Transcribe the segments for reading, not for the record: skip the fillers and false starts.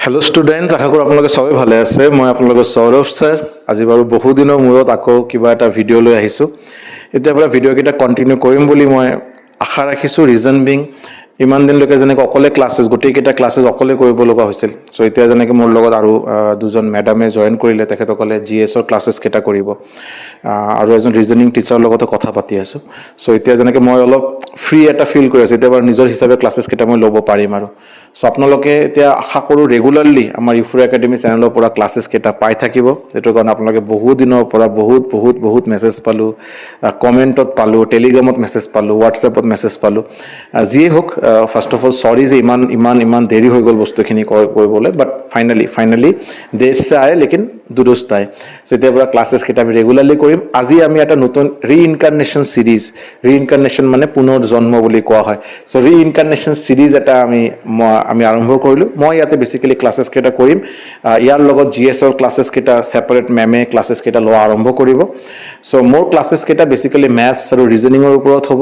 Hello students, आशा करूँ आपलोके सबै भाले आछे। मैं आपलोকৰ सौरभ सर আজি বাৰু বহু দিনৰ মূৰত আকৌ কিবা এটা ভিডিঅ' লৈ আহিছোঁ। এতিয়া পৰা ভিডিঅ' কেইটা কন্টিনিউ কৰিম বুলি মই আশা ৰাখিছোঁ। ৰিজন বিং ইমান দিনলৈকে যেনেকৈ অকলে ক্লাছেছ গোটেইকেইটা ক্লাছেছ অকলে কৰিব লগা হৈছিল। চ' এতিয়া যেনেকৈ মোৰ লগত আৰু দুজন মেডামে জইন কৰিলে, তেখেতসকলে GS-ৰ ক্লাছেছ কেইটা কৰিব আৰু এজন ৰিজনিং টিচাৰৰ লগতে কথা পাতি আছোঁ। চ' এতিয়া যেনেকৈ মই অলপ ফ্ৰী এটা ফিল কৰি আছোঁ, এতিয়া বাৰু নিজৰ হিচাপে ক্লাছেছ কেইটা মই ল'ব পাৰিম আৰু চ' আপোনালোকে এতিয়া আশা কৰোঁ ৰেগুলাৰলি আমাৰ ইউফ্ৰো একাডেমি চেনেলৰ পৰা ক্লাছেছ কেইটা পাই থাকিব। এইটো কাৰণে আপোনালোকে বহুত দিনৰ পৰা বহুত মেছেজ পালোঁ, কমেণ্টত পালোঁ, টেলিগ্ৰামত মেছেজ পালোঁ, হোৱাটছএপত মেছেজ পালোঁ। যিয়ে হওক, ফাৰ্ষ্ট অফ অল চৰি যে ইমান দেৰি হৈ গ'ল বস্তুখিনি কৰিবলৈ, বাট ফাইনেলি দেৰ সে আয়ে লেকিন দুৰুস্ত আয়ে। চ' এতিয়াৰ পৰা ক্লাছেছ কেইটা আমি ৰেগুলাৰলি কৰিম। আজি আমি এটা নতুন ৰিইনকাৰ্নেশ্যন ছিৰিজ, ৰিইনকাৰ্নেশ্যন মানে পুনৰ জন্ম বুলি কোৱা হয়। চ' ৰিইনকাৰ্নেশ্যন ছিৰিজ এটা আমি আৰম্ভ কৰিলোঁ। মই ইয়াতে বেচিকেলি ক্লাছেছ কেইটা কৰিম। ইয়াৰ লগত GS-ৰ ক্লাছেছ কেইটা ছেপাৰেট মেমে ক্লাছেছ কেইটা লোৱা আৰম্ভ কৰিব। চ' মোৰ ক্লাছেছ কেইটা বেচিকেলি মেথছ আৰু ৰিজনিঙৰ ওপৰত হ'ব।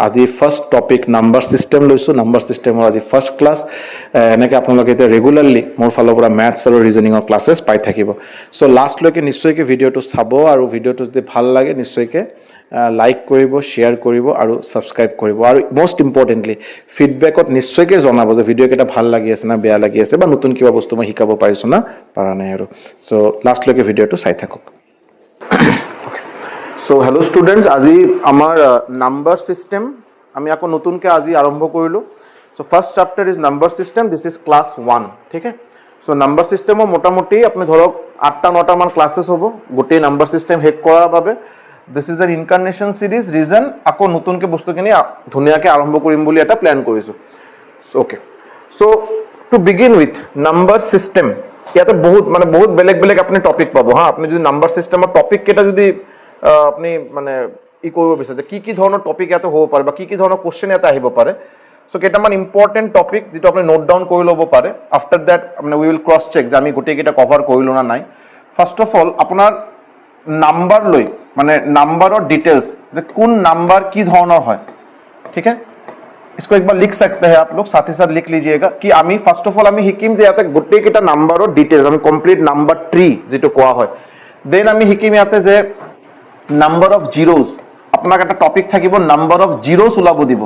আজি ফাৰ্ষ্ট টপিক নাম্বাৰ ছিষ্টেম লৈছোঁ। নাম্বাৰ ছিষ্টেমৰ আজি ফাৰ্ষ্ট ক্লাছ। এনেকৈ আপোনালোকে এতিয়া ৰেগুলাৰলি মোৰ ফালৰ পৰা মেথছ আৰু ৰিজনিঙৰ ক্লাছেছ পাই থাকিব। চ' লাষ্টলৈকে নিশ্চয়কৈ ভিডিঅ'টো চাব আৰু ভিডিঅ'টো যদি ভাল লাগে নিশ্চয়কৈ লাইক কৰিব, শ্বেয়াৰ কৰিব আৰু ছাবস্ক্ৰাইব কৰিব। আৰু মষ্ট ইম্পৰ্টেণ্টলি ফিডবেকত নিশ্চয়কৈ জনাব যে ভিডিঅ' কেইটা ভাল লাগি আছে না বেয়া লাগি আছে, বা নতুন কিবা বস্তু মই শিকাব পাৰিছোঁ না পৰা নাই আৰু। চ' লাষ্টলৈকে ভিডিঅ'টো চাই থাকক। চ' হেল্ল' ষ্টুডেণ্টছ, আজি আমাৰ নাম্বাৰ ছিষ্টেম আমি আকৌ নতুনকৈ আজি আৰম্ভ কৰিলোঁ। চ' first chapter is number system. This is class 1, ঠিক আছে। চ' নাম্বাৰ ছিষ্টেমৰ মোটামুটি আপুনি ধৰক 8টা-9টা মান ক্লাছেছ হ'ব গোটেই নাম্বাৰ ছিষ্টেম শেষ কৰাৰ বাবে। This is an incarnation series reason. আকৌ নতুনকৈ বস্তুখিনি ধুনীয়াকৈ আৰম্ভ কৰিম বুলি এটা প্লেন কৰিছোঁ। অ'কে, চ' to begin with number system, ইয়াতে বহুত বেলেগ আপুনি টপিক পাব হা। আপুনি যদি নাম্বাৰ ছিষ্টেমৰ টপিক কেইটা যদি আপুনি মানে কৰিব বিচাৰে কি ধৰণৰ টপিক ইয়াতে হ'ব পাৰে বা কি ধৰণৰ কুৱেশ্যন ইয়াতে আহিব পাৰে। চ' কেইটামান ইম্পৰ্টেণ্ট টপিক যিটো আপুনি নোট ডাউন কৰি ল'ব পাৰে। আফটাৰ দেট মানে উই উইল ক্ৰছ চেক যে আমি গোটেইকেইটা কভাৰ কৰিলোঁ না নাই। ফাৰ্ষ্ট অফ অল আপোনাৰ নাম্বাৰ লৈ মানে নাম্বাৰৰ ডিটেইলছ যে কোন নাম্বাৰ কি ধৰণৰ হয়, ঠিক আছে। इसको एक बार लिख सकते हैं आप लोग, साथ ही साथ लिख लीजिएगा कि आमी फर्स्ट ऑफ ऑल आमी हिकिम जे याते गोटे केटा नाम्बाৰৰ ডিটেইলছ আমি কমপ্লিট নাম্বাৰ ট্ৰি যেটো কোৱা হয়। দেন আমি হিকিম ইয়াতে যে নাম্বাৰ অফ জিৰোজ, আপোনাক এটা টপিক থাকিব নাম্বাৰ অফ জিৰোজ ওলাব দিব।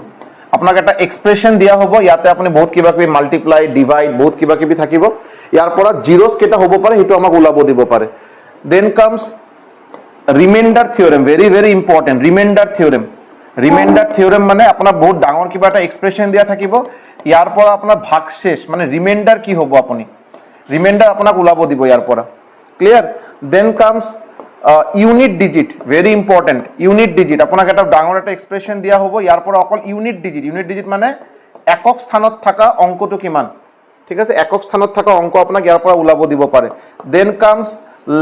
আপোনাক এটা এক্সপ্ৰেছন দিয়া হ'ব, ইয়াতে আপুনি বহুত কিবা কিবি মাল্টিপ্লাই ডিভাইড বহুত কিবা কিবি থাকিব। ইয়াৰ পৰা জিৰোজ কেটা হ'ব পাৰে সেইটো আমাক ওলাব দিব পাৰে। Then comes reminder theorem, very important reminder theorem. Reminder theorem মানে আপোনাৰ বহুত ডাঙৰ কিবা এটা এক্সপ্ৰেছন দিয়া থাকিব, ইয়াৰ পৰা আপোনাৰ ভাগশেষ মানে ৰিমাইণ্ডাৰ কি হ'ব আপুনি ৰিমাইণ্ডাৰ আপোনাক ওলাব দিব ইয়াৰ পৰা। Clear. Then comes unit digit, very important unit digit. আপোনাক এটা ডাঙৰ এটা এক্সপ্ৰেছন দিয়া হ'ব, ইয়াৰ পৰা অকল ইউনিট ডিজিট মানে একক স্থানত থকা অংকটো কিমান, ঠিক আছে। একক স্থানত থকা অংক আপোনাক ইয়াৰ পৰা ওলাব দিব পাৰে। Then comes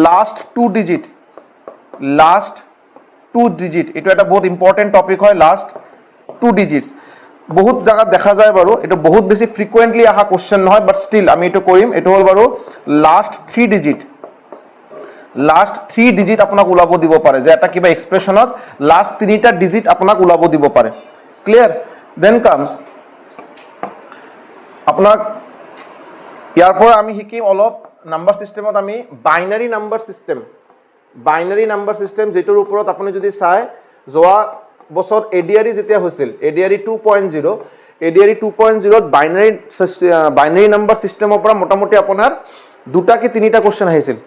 last two digit, এইটো এটা বহুত ইম্পৰ্টেণ্ট টপিক হয়। লাষ্ট 2 ডিজিটছ বহুত জায়গাত দেখা যায় বাৰু, এইটো বহুত বেছি ফ্ৰিকুৱেণ্টলি অহা কোৱেশ্চন নহয়, বাট ষ্টিল আমি এইটো কৰিম। এইটো হ'ল বাৰু লাষ্ট 3 ডিজিট আপোনাক ওলাব দিব পাৰে যে এটা কিবা এক্সপ্ৰেছনত লাষ্ট 3টা ডিজিট আপোনাক ওলাব দিব পাৰে। ক্লিয়াৰ। দেন কামছ আপোনাক ইয়াৰ পৰা আমি শিকিম অলপ নাম্বাৰ ছিষ্টেমত আমি বাইনাৰী নাম্বাৰ ছিষ্টেম যেটোৰ ওপৰত আপুনি যদি চাই যোৱা বছৰ এডিআৰই যেতিয়া হৈছিল, এডিআৰই 2.0, এডিআৰই 2.0 বাইনাৰী নাম্বাৰ ছিষ্টেমৰ পৰা মোটামুটি আপোনাৰ 2টা কি 3টা क्वेश्चन আহিছিল।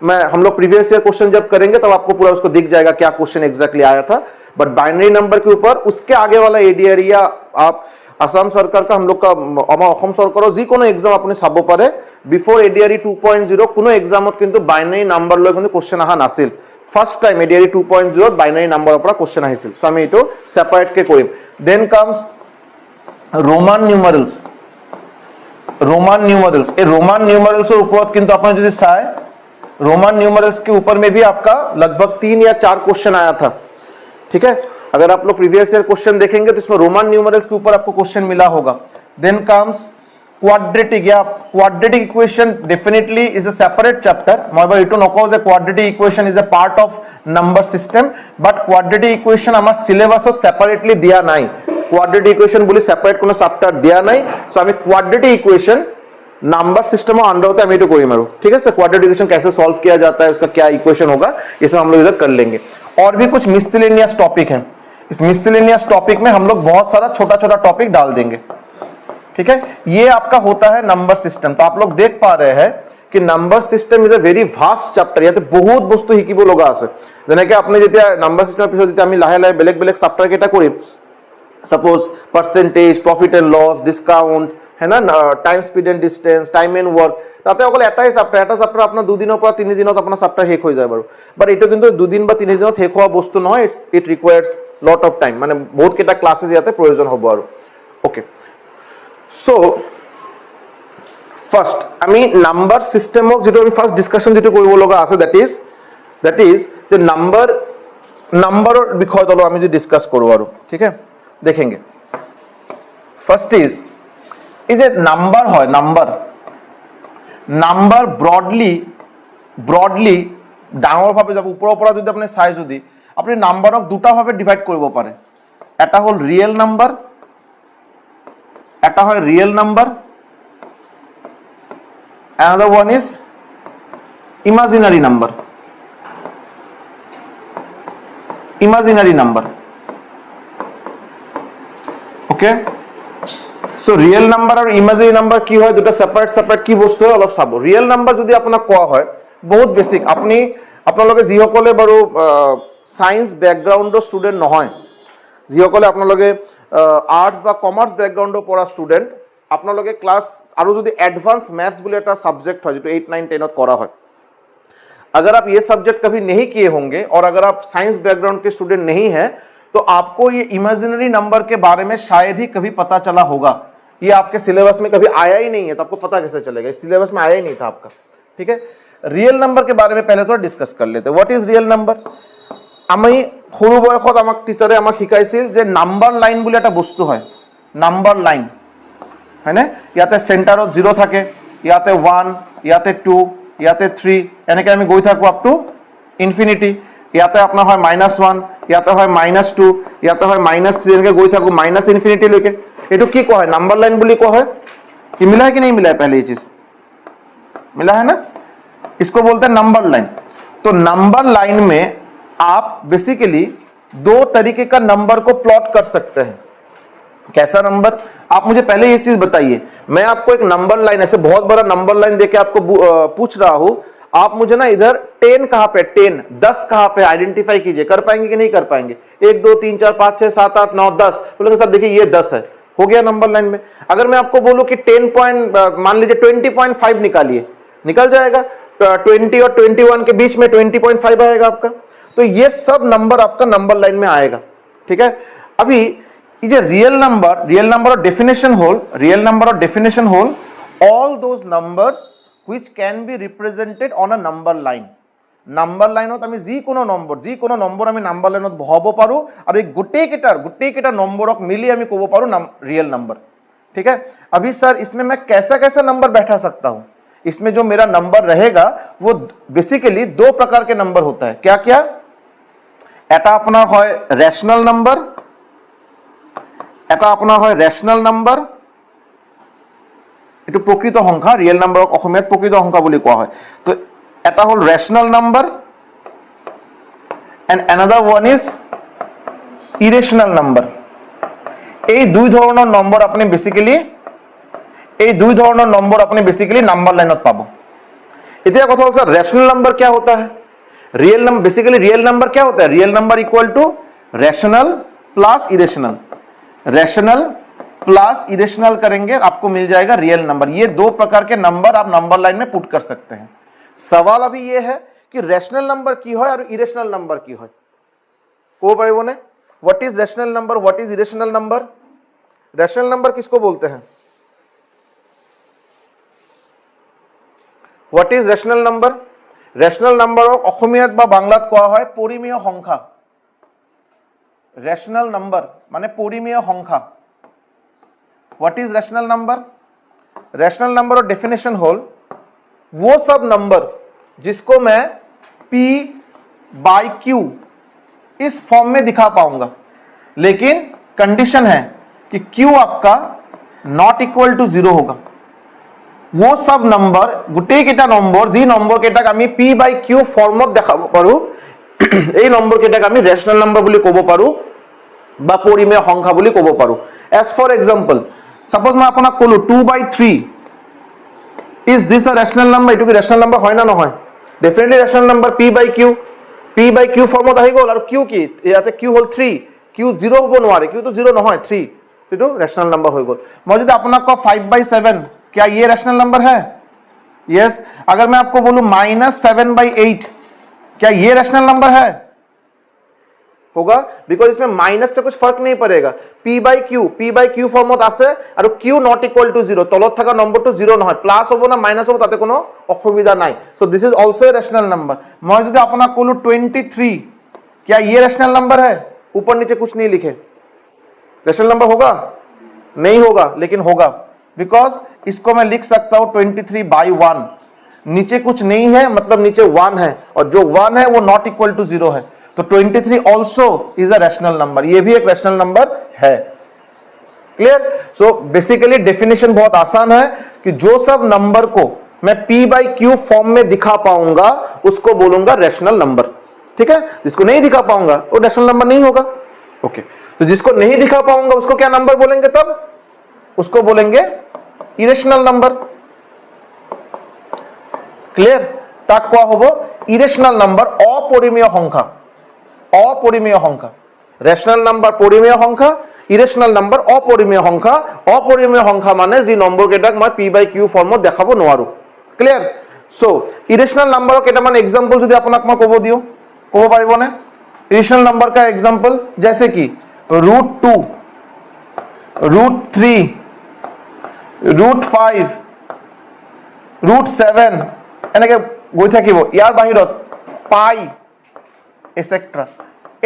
मैं हम लोग प्रीवियस ईयर क्वेश्चन जब करेंगे तब आपको पूरा उसको दिख जाएगा क्या क्वेश्चन एग्जैक्टली आया था। बट बाइनरी नंबर के ऊपर उसके आगे वाला एडीआरई या आप आसाम सरकार का हम लोग का অসম চৰকাৰৰ যিকোনো এক্সাম আপুনি চাব পাৰে, বিফোৰ এডিআৰই 2.0 কোনো এক্সামত কিন্তু বাইনাৰী নাম্বাৰ লৈ কিন্তু কোৱেশ্চন আহা নাছিল। ফাৰ্ষ্ট টাইম এডিআৰই 2.0 বাইনাৰী নাম্বাৰৰ পৰা কোৱেশ্চন আহিছিল। সো আমি এটো সেপাৰেট কে কৰিম। দেন কামছ रोमान न्यूमेरल्स। এই रोमान न्यूमेरल्सৰ ওপৰত কিন্তু আপুনি যদি চাই रोमान न्यूमेरल्स के ऊपर में भी आपका लगभग 3 या 4 क्वेश्चन आया था, ठीक है। अगर आप लोग प्रीवियस ईयर क्वेश्चन देखेंगे तो इसमें रोमन न्यूमेरल्स के ऊपर आपको क्वेश्चन मिला होगा। देन कम्स क्वाड्रेटिक या quadratic equation definitely is a separate chapter. मैं बार इटो नको जे quadratic equation is a part of number system, but quadratic equation आमार सिलेबासत सेपारेटली दिया নাই। क्वाड्रेटिक इक्वेशन बोली सेपारेट कोनो चैप्टर दिया নাই। सो आमी quadratic equation number system under होता है আমি একটু করি মারো, ठीक है सर। क्वाड्रेटिक इक्वेशन कैसे सॉल्व किया जाता है, उसका क्या इक्वेशन होगा, ये सब हम लोग इधर कर लेंगे। और भी कुछ मिसलेनियस टॉपिक है, इस मिसलेनियस टॉपिक में हम लोग बहुत सारा छोटा छोटा टॉपिक डाल देंगे, ठीक है। ये आपका होता है नंबर सिस्टम। तो आप लोग देख पा रहे हैं कि number system is a very vast chapter. याते बहुत बस्तु শিকিব লগা আছে, যেনেকে আপনি যেতিয়া নাম্বার সিস্টেমৰ পিছত যেতিয়া আমি লাহে লাহে বেলেগ বেলেগ চেপ্টাৰ কেইটা কৰিম, suppose percentage, profit and loss, discount, है ना, time speed and distance, time and work, তাতে অকল এটাই চেপ্টাৰ, এটা চেপ্টাৰ আপোনাৰ 2 দিনৰ পৰা 3 দিনত আপোনাৰ চেপ্টাৰ শেষ হৈ যায় বাৰু। বাট এইটো কিন্তু 2 দিন বা 3 দিনত শেষ হোৱা বস্তু নহয়, ইট ৰিকুৱায়াৰ্স লট অফ টাইম, মানে বহুত কেইটা ক্লাसेस ইয়াতে প্ৰয়োজন হ'ব আৰু। ওকে, সো ফার্স্ট আমি নাম্বার সিস্টেমক যেটো আমি ফার্স্ট ডিসকাশন যেটো কৰিব লগা আছে, দ্যাট ইজ যে নাম্বাৰৰ বিষয়ত অলপ আমি যে ডিসকাস কৰো আৰু, ঠিক है। देखेंगे फर्स्ट इज ए नंबर है, नंबर ब्रॉडली डांगर भावे जब ऊपर जो अपनी चाय जो अपनी नंबरक दुटा भावे डिवाइड करिब पारे, एटा हल रियल नंबर, एटा है real number, another one is imaginary number, okay. So real number और इमेजिनरी नंबर की है, दुटा सेपारेट की बस्तु है अलग चाब। रियल नंबर যদি আপোনাক কোৱা হয় বহুত বেসিক, আপনি আপোনালোকে যিসকলে বাৰু সায়েন্স ব্যাকগ্রাউন্ডৰ স্টুডেন্ট নহয়, যিসকলে আপোনালোকে আর্টস বা কমার্স ব্যাকগ্রাউন্ডৰ পৰা স্টুডেন্ট, আপোনালোকে ক্লাস আৰু যদি এডভান্স मैथ्स বুলি এটা সাবজেক্ট হয় যেটো 8 9 10 কৰা হয়, अगर आप ये सब्जेक्ट कभी नहीं किए होंगे और अगर आप साइंस बैकग्राउंड के स्टूडेंट नहीं है तो आपको ये इमेजिनरी नंबर के बारे में शायद ही कभी पता चला होगा। ये आपके सिलेबस में कभी आया ही नहीं है, तो आपको पता कैसे चलेगा, इस सिलेबस में आया ही नहीं था आपका, ठीक है। रियल नंबर के बारे में पहले थोड़ा डिस्कस कर लेते हैं। What is real number? আমি সৰু বয়সত আমাক টিচাৰে আমাক শিকাইছিল যে নাম্বাৰ লাইন বুলি এটা বস্তু হয়, নাম্বাৰ লাইন হয়নে। ইয়াতে সেন্টাৰত 0 থাকে, ইয়াতে 1, ইয়াতে 2, ইয়াতে 3, এনেকে আমি গৈ থাকো আপ টু ইনফিনিটি। ইয়াতে আপনার হয় -1, ইয়াতে হয় -2, ইয়াতে হয় -3, এনেকে গৈ থাকো মাইনাস ইনফিনিটি লৈকে। एटू की कहा है? नंबर लाइन बोली कहा है। ये मिला है कि नहीं मिला है? पहले ये चीज मिला है ना, इसको बोलते हैं नंबर लाइन। तो नंबर लाइन में आप बेसिकली दो तरीके का नंबर को प्लॉट कर सकते हैं। कैसा नंबर? आप मुझे पहले ये चीज बताइए, मैं आपको एक नंबर लाइन ऐसे बहुत बड़ा नंबर लाइन देके आपको पूछ रहा हूं, आप मुझे ना इधर 10 कहां पे, 10 कहां पे आइडेंटिफाई कीजिए। कर पाएंगे कि नहीं कर पाएंगे? 1 2 3 4 5 6 7 8 9 10 बोलेंगे सर देखिए ये 10 है, हो गया नंबर लाइन में। अगर मैं आपको बोलूं कि 10 पॉइंट मान लीजिए 20.5 निकालिए, निकल जाएगा। 20 और 21 के बीच में 20.5 आएगा आपका। तो ये सब नंबर आपका नंबर लाइन में आएगा, ठीक है। अभी ये रियल नंबर और डेफिनेशन होल all those numbers which can be represented on a number line। Number লাইনত আমি যিকোনো নম্বৰ আমি নাম্বাৰ লাইনত বহাব পাৰো আৰু এই গোটেইকেইটা নম্বৰক মিলি আমি ক'ব পাৰো रियल नंबर, ठीक है। अभी सर इसमें मैं कैसा कैसा नंबर बैठा सकता हूं? इसमें जो मेरा नंबर रहेगा वो बेसिकली दो प्रकार के नंबर होता है। क्या क्या? এটা আপনার হয় রেশনাল নাম্বার, এটা আপনার হয় রেশনাল নাম্বার, এটু প্রকৃত সংখ্যা। রিয়েল নাম্বারক অসমীয়াত প্রকৃত সংখ্যা বুলি কোৱা হয়। তো এটা হল rational number and another one is irrational number. এই দুই ধৰণৰ নম্বৰ আপুনি বেসিক্যালি নাম্বার লাইনত পাব। এতিয়া কথা হল স্যার रेशनल नंबर क्या होता है? Real number basically real number क्या होता है? Real number equal to rational plus irrational. Rational plus irrational करेंगे आपको मिल जाएगा रियल नंबर। ये दो प्रकार के नंबर आप नंबर लाइन में पुट कर सकते हैं। सवाल अभी ये है कि रैशनल नंबर की है और इरेशनल नंबर की है। को भाई बोले what is rational number, what is irrational number? Rational number किसको बोलते हैं? What is rational number? Rational number অসমীয়াত বা বাংলাত কোৱা হয় পৰিমেয় সংখ্যা। रैशनल नंबर माने परिमेय संख्या। What is rational number? Rational number और डेफिनेशन होल वो सब नंबर जिसको मैं P बाई Q इस फॉर्म में दिखा पाऊंगा, लेकिन कंडीशन है कि Q आपका नॉट इक्वल टू 0 होगा। वो सब नंबर গোটেই কেটা নম্বৰ যি নম্বৰ কেটাক আমি p/q ফৰ্মত দেখাব পাৰো এই নম্বৰ কেটাক আমি ৰেশনাল নম্বৰ বুলি ক'ব পাৰো বা পৰিমেয় সংখ্যা বুলি ক'ব পাৰো as for example suppose মই আপোনাক ক'লো 2/3 is this a rational number এটো কি ৰেশনাল নম্বৰ হয় না নহয় definitely rational number p/q ফৰ্মত আহি গ'ল আৰু q কি ইয়াতে q হল 3 q 0 হ'ব নোৱাৰে q তো 0 নহয় 3 এটো ৰেশনাল নম্বৰ হৈ গ'ল মই যদি আপোনাক ক 5/7 क्या ये रैशनल नंबर है यस अगर मैं आपको बोलूं -7/8 क्या ये रैशनल नंबर है होगा बिकॉज इसमें माइनस से कुछ फर्क नहीं पड़ेगा p/q फॉर्मत আছে আৰু q not equal to 0 তলত থাকা নম্বৰটো 0 নহয় প্লাস হ'ব না মাইনাস হ'ব তাতে কোনো অসুবিধা নাই so this is also a rational number মই যদি আপোনাক কলো 23 क्या ये रैशनल नंबर है ऊपर नीचे कुछ नहीं लिखे रैशनल नंबर होगा नहीं होगा लेकिन होगा बिकॉज इसको मैं लिख सकता हूं 23/1 नीचे कुछ नहीं है मतलब नीचे 1 है और जो 1 है वो नॉट इक्वल टू 0 है तो 23 also is a rational number ये भी एक रैशनल नंबर है क्लियर सो बेसिकली डेफिनेशन बहुत आसान है कि जो सब नंबर को मैं p/q फॉर्म में दिखा पाऊंगा उसको बोलूंगा रैशनल नंबर ठीक है जिसको नहीं दिखा पाऊंगा वो रैशनल नंबर नहीं होगा ओके तो जिसको नहीं दिखा पाऊंगा उसको क्या नंबर बोलेंगे तब उसको बोलेंगे इरेशनल नंबर क्लियर ताक कोआ होबो इरेशनल नंबर अपरिमेय संख्या रैशनल नंबर परिमेय संख्या इरेशनल नंबर अपरिमेय संख्या माने जी नम्बर केटाक मैं p/q फॉर्मत देखाबो नोवारो क्लियर सो इरेशनल नंबर केटामान एग्जांपल जदि आपनाक मैं कबो दियो कबो पारिबोने इरेशनल नंबर का एग्जांपल जैसे कि √2 √3 √5 √7 এনেকে গৈ থাকিব ইয়াৰ বাহিৰত পাই এটসেট্ৰা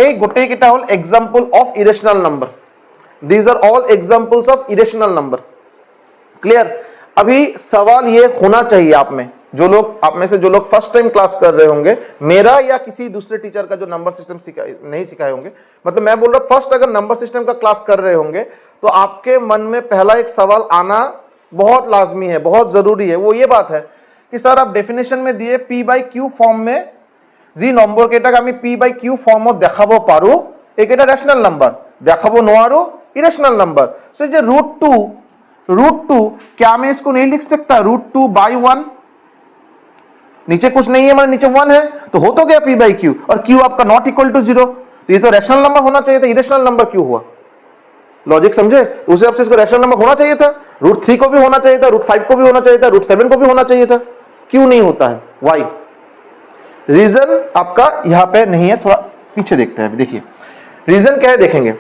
এই গোটেই কিটা হল example of irrational number these are all examples of irrational number clear अभी सवाल ये होना चाहिए आप में आप में से जो लोग फर्स्ट टाइम क्लास कर रहे होंगे मेरा या किसी दूसरे टीचर का जो नंबर सिस्टम नहीं सिखाए होंगे मतलब मैं बोल रहा हूं फर्स्ट अगर नंबर सिस्टम का क्लास कर रहे होंगे तो आपके मन में पहला एक सवाल आना बहुत लाजमी है बहुत जरूरी है वो ये बात है कि सर आप डेफिनेशन में दिए p/q फॉर्म में जी नम्बर केटाक आमी p/q फॉर्मत देखाबो पारो एकेटा रैशनल नंबर देखाबो नोवारो इरेशनल नंबर सो ये √2 क्या मैं इसको नहीं लिख सकता √2/1 नीचे कुछ नहीं है मतलब नीचे 1 है तो हो तो गया p/q और q आपका नॉट इक्वल टू 0 तो ये तो रैशनल नंबर होना चाहिए था इरेशनल नंबर क्यों हुआ लॉजिक समझे उस हिसाब से इसको रैशनल नंबर होना चाहिए था √3 को भी होना चाहिए था √5 को भी होना चाहिए था √7 को भी होना चाहिए था क्यों नहीं होता है वाई रीजन आपका यहां पे नहीं है थोड़ा पीछे देखते हैं देखिए रीजन क्या है देखेंगे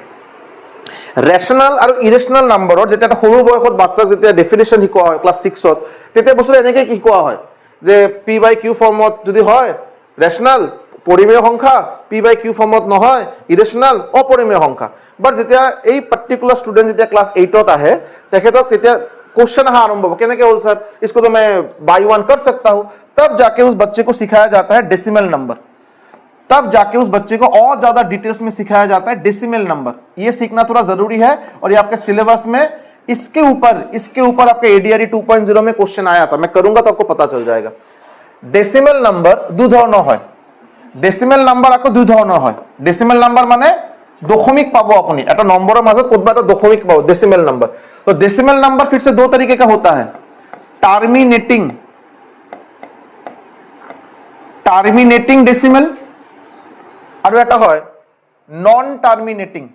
रैशनल और इरेशनल नंबर जेटा सरू बयसत बाच्चाक जेटा डेफिनेशन शिकोৱা হয় क्लास 6 ত তেতে বস্তু এনেকৈ শিকোৱা হয় যে p/q ফৰ্মত যদি হয় रैशनल परिमेय संख्या p/q फॉर्मत নহয় इरेशनल अपरिमेय संख्या बट जेतिया এই পার্টিকুলার स्टूडेंट जेतिया क्लास 8 ত আহে তেখেতক তেতিया क्वेश्चन आरंभ हो केने के बोल सर इसको तो मैं बाय 1 कर सकता हूं तब जाके उस बच्चे को सिखाया जाता है डेसिमल नंबर तब जाके उस बच्चे को और ज्यादा डिटेल्स में सिखाया जाता है डेसिमल नंबर ये सीखना थोड़ा जरूरी है और ये आपके सिलेबस में इसके ऊपर आपके एडीआरई 2.0 में क्वेश्चन आया था मैं करूंगा तो आपको पता चल जाएगा डेसिमल नंबर दो ধৰণৰ হয় डेसिमल नंबर আকৌ দুই ধৰণৰ হয় डेसिमल नंबर माने दशमिक पाबो अपनी এটা নম্বৰৰ মাজত কোনবা এটা দশমিক পাবো डेसिमल नंबर तो डेसिमल नंबर फिर से दो तरीके का होता है टर्मिनेटिंग डेसिमल और এটা হয় नॉन टर्मिनेटिंग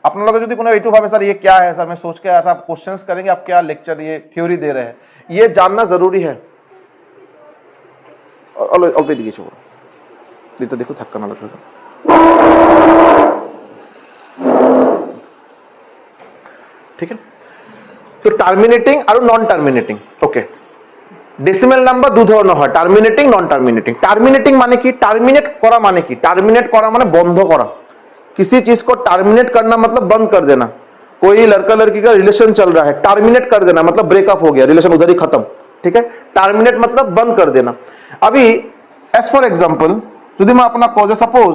अपने लोग যদি কোনো এইটো ভাবে স্যার ये क्या है सर मैं सोच के आया था आप क्वेश्चंस करेंगे आप क्या लेक्चर ये थ्योरी दे रहे हैं ये जानना जरूरी है অল্প দিকে ছোড়ো এটা দেখো ধাক্কা না লাগে ठीक है तो टर्मिनेटिंग और non terminating okay decimal number दो ধৰণৰ হয় टर्मिनेटिंग नॉन टर्मिनेटिंग टर्मिनेटिंग माने की टर्मिनेट करा माने की टर्मिनेट करा माने बंद करा किसी चीज को टर्मिनेट करना मतलब बंद कर देना कोई लड़का लड़की का रिलेशन चल रहा है टर्मिनेट कर देना मतलब ब्रेकअप हो गया रिलेशन उधर ही खत्म ठीक है टर्मिनेट मतलब बंद कर देना अभी एज फॉर एग्जांपल यदि मैं अपना cause suppose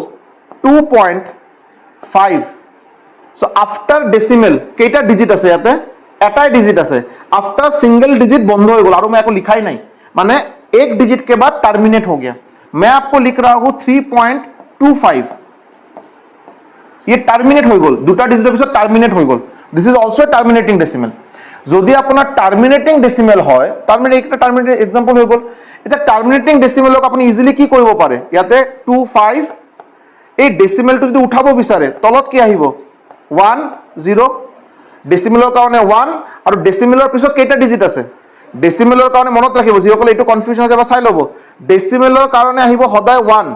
2.5 so after decimal केटा डिजिट আছে ইয়াতে এটাই ডিজিট আছে, आफ्टर सिंगल डिजिट बंद हो गल और मैं लिखाई नहीं, माने एक डिजिट के बाद टर्मिनेट हो गया। मैं आपको लिख रहा हूं 3.25, ये টার্মিনেট হয়ে গল, দুটা ডিজিটের পিছত টার্মিনেট হয়ে গল। This is also terminating decimal. যদি আপনার টার্মিনেটিং ডেসিমেল হয়, টার্মিনেট একটা টার্মিনেটিং এক্সাম্পল হয়ে গল। এটা টার্মিনেটিং ডেসিমেলক আপনি ইজিলি কি কৰিব পাৰে, ইয়াতে 25 এই ডেসিমেলটো যদি উঠাব বিচাৰে তলত কি আহিব 1 0, ডেসিমেলৰ কাৰণে 1 আৰু ডেসিমেলৰ পিছত কেইটা ডিজিট আছে, ডেসিমেলৰ কাৰণে মনত ৰাখিব, যিসকলে এইটো কনফিউজন আছে বা চাই ল'ব, ডেসিমেলৰ কাৰণে আহিব সদায় 1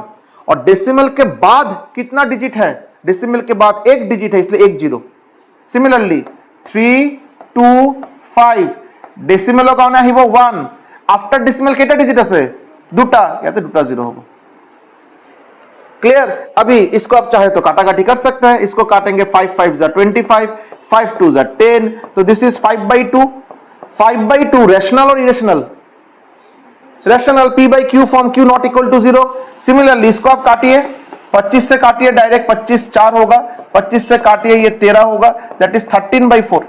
और डेसिमल के बाद कितना डिजिट है, डेसिमल के बाद एक डिजिट है इसलिए 1 0। सिमिलरली 3 2 5 डेसिमলৰ কাৰণে আহিব 1, आफ्टर डेसिमल केटा डिजिट আছে দুটা, ইয়াতে দুটা 0 होगा। क्लियर? अभी इसको आप चाहे तो काटाकाटी कर सकते हैं, इसको काटेंगे 5 5 जा 25, 5 2 जा 10, तो दिस इज 5/2। 5/2 रैशनल और irrational, rational p by q form q not equal to 0। Similarly इसको आप काटिए, 25 से काटिए डायरेक्ट 25 4 होगा, 25 से काटिए ये 13 होगा, that is 13/4।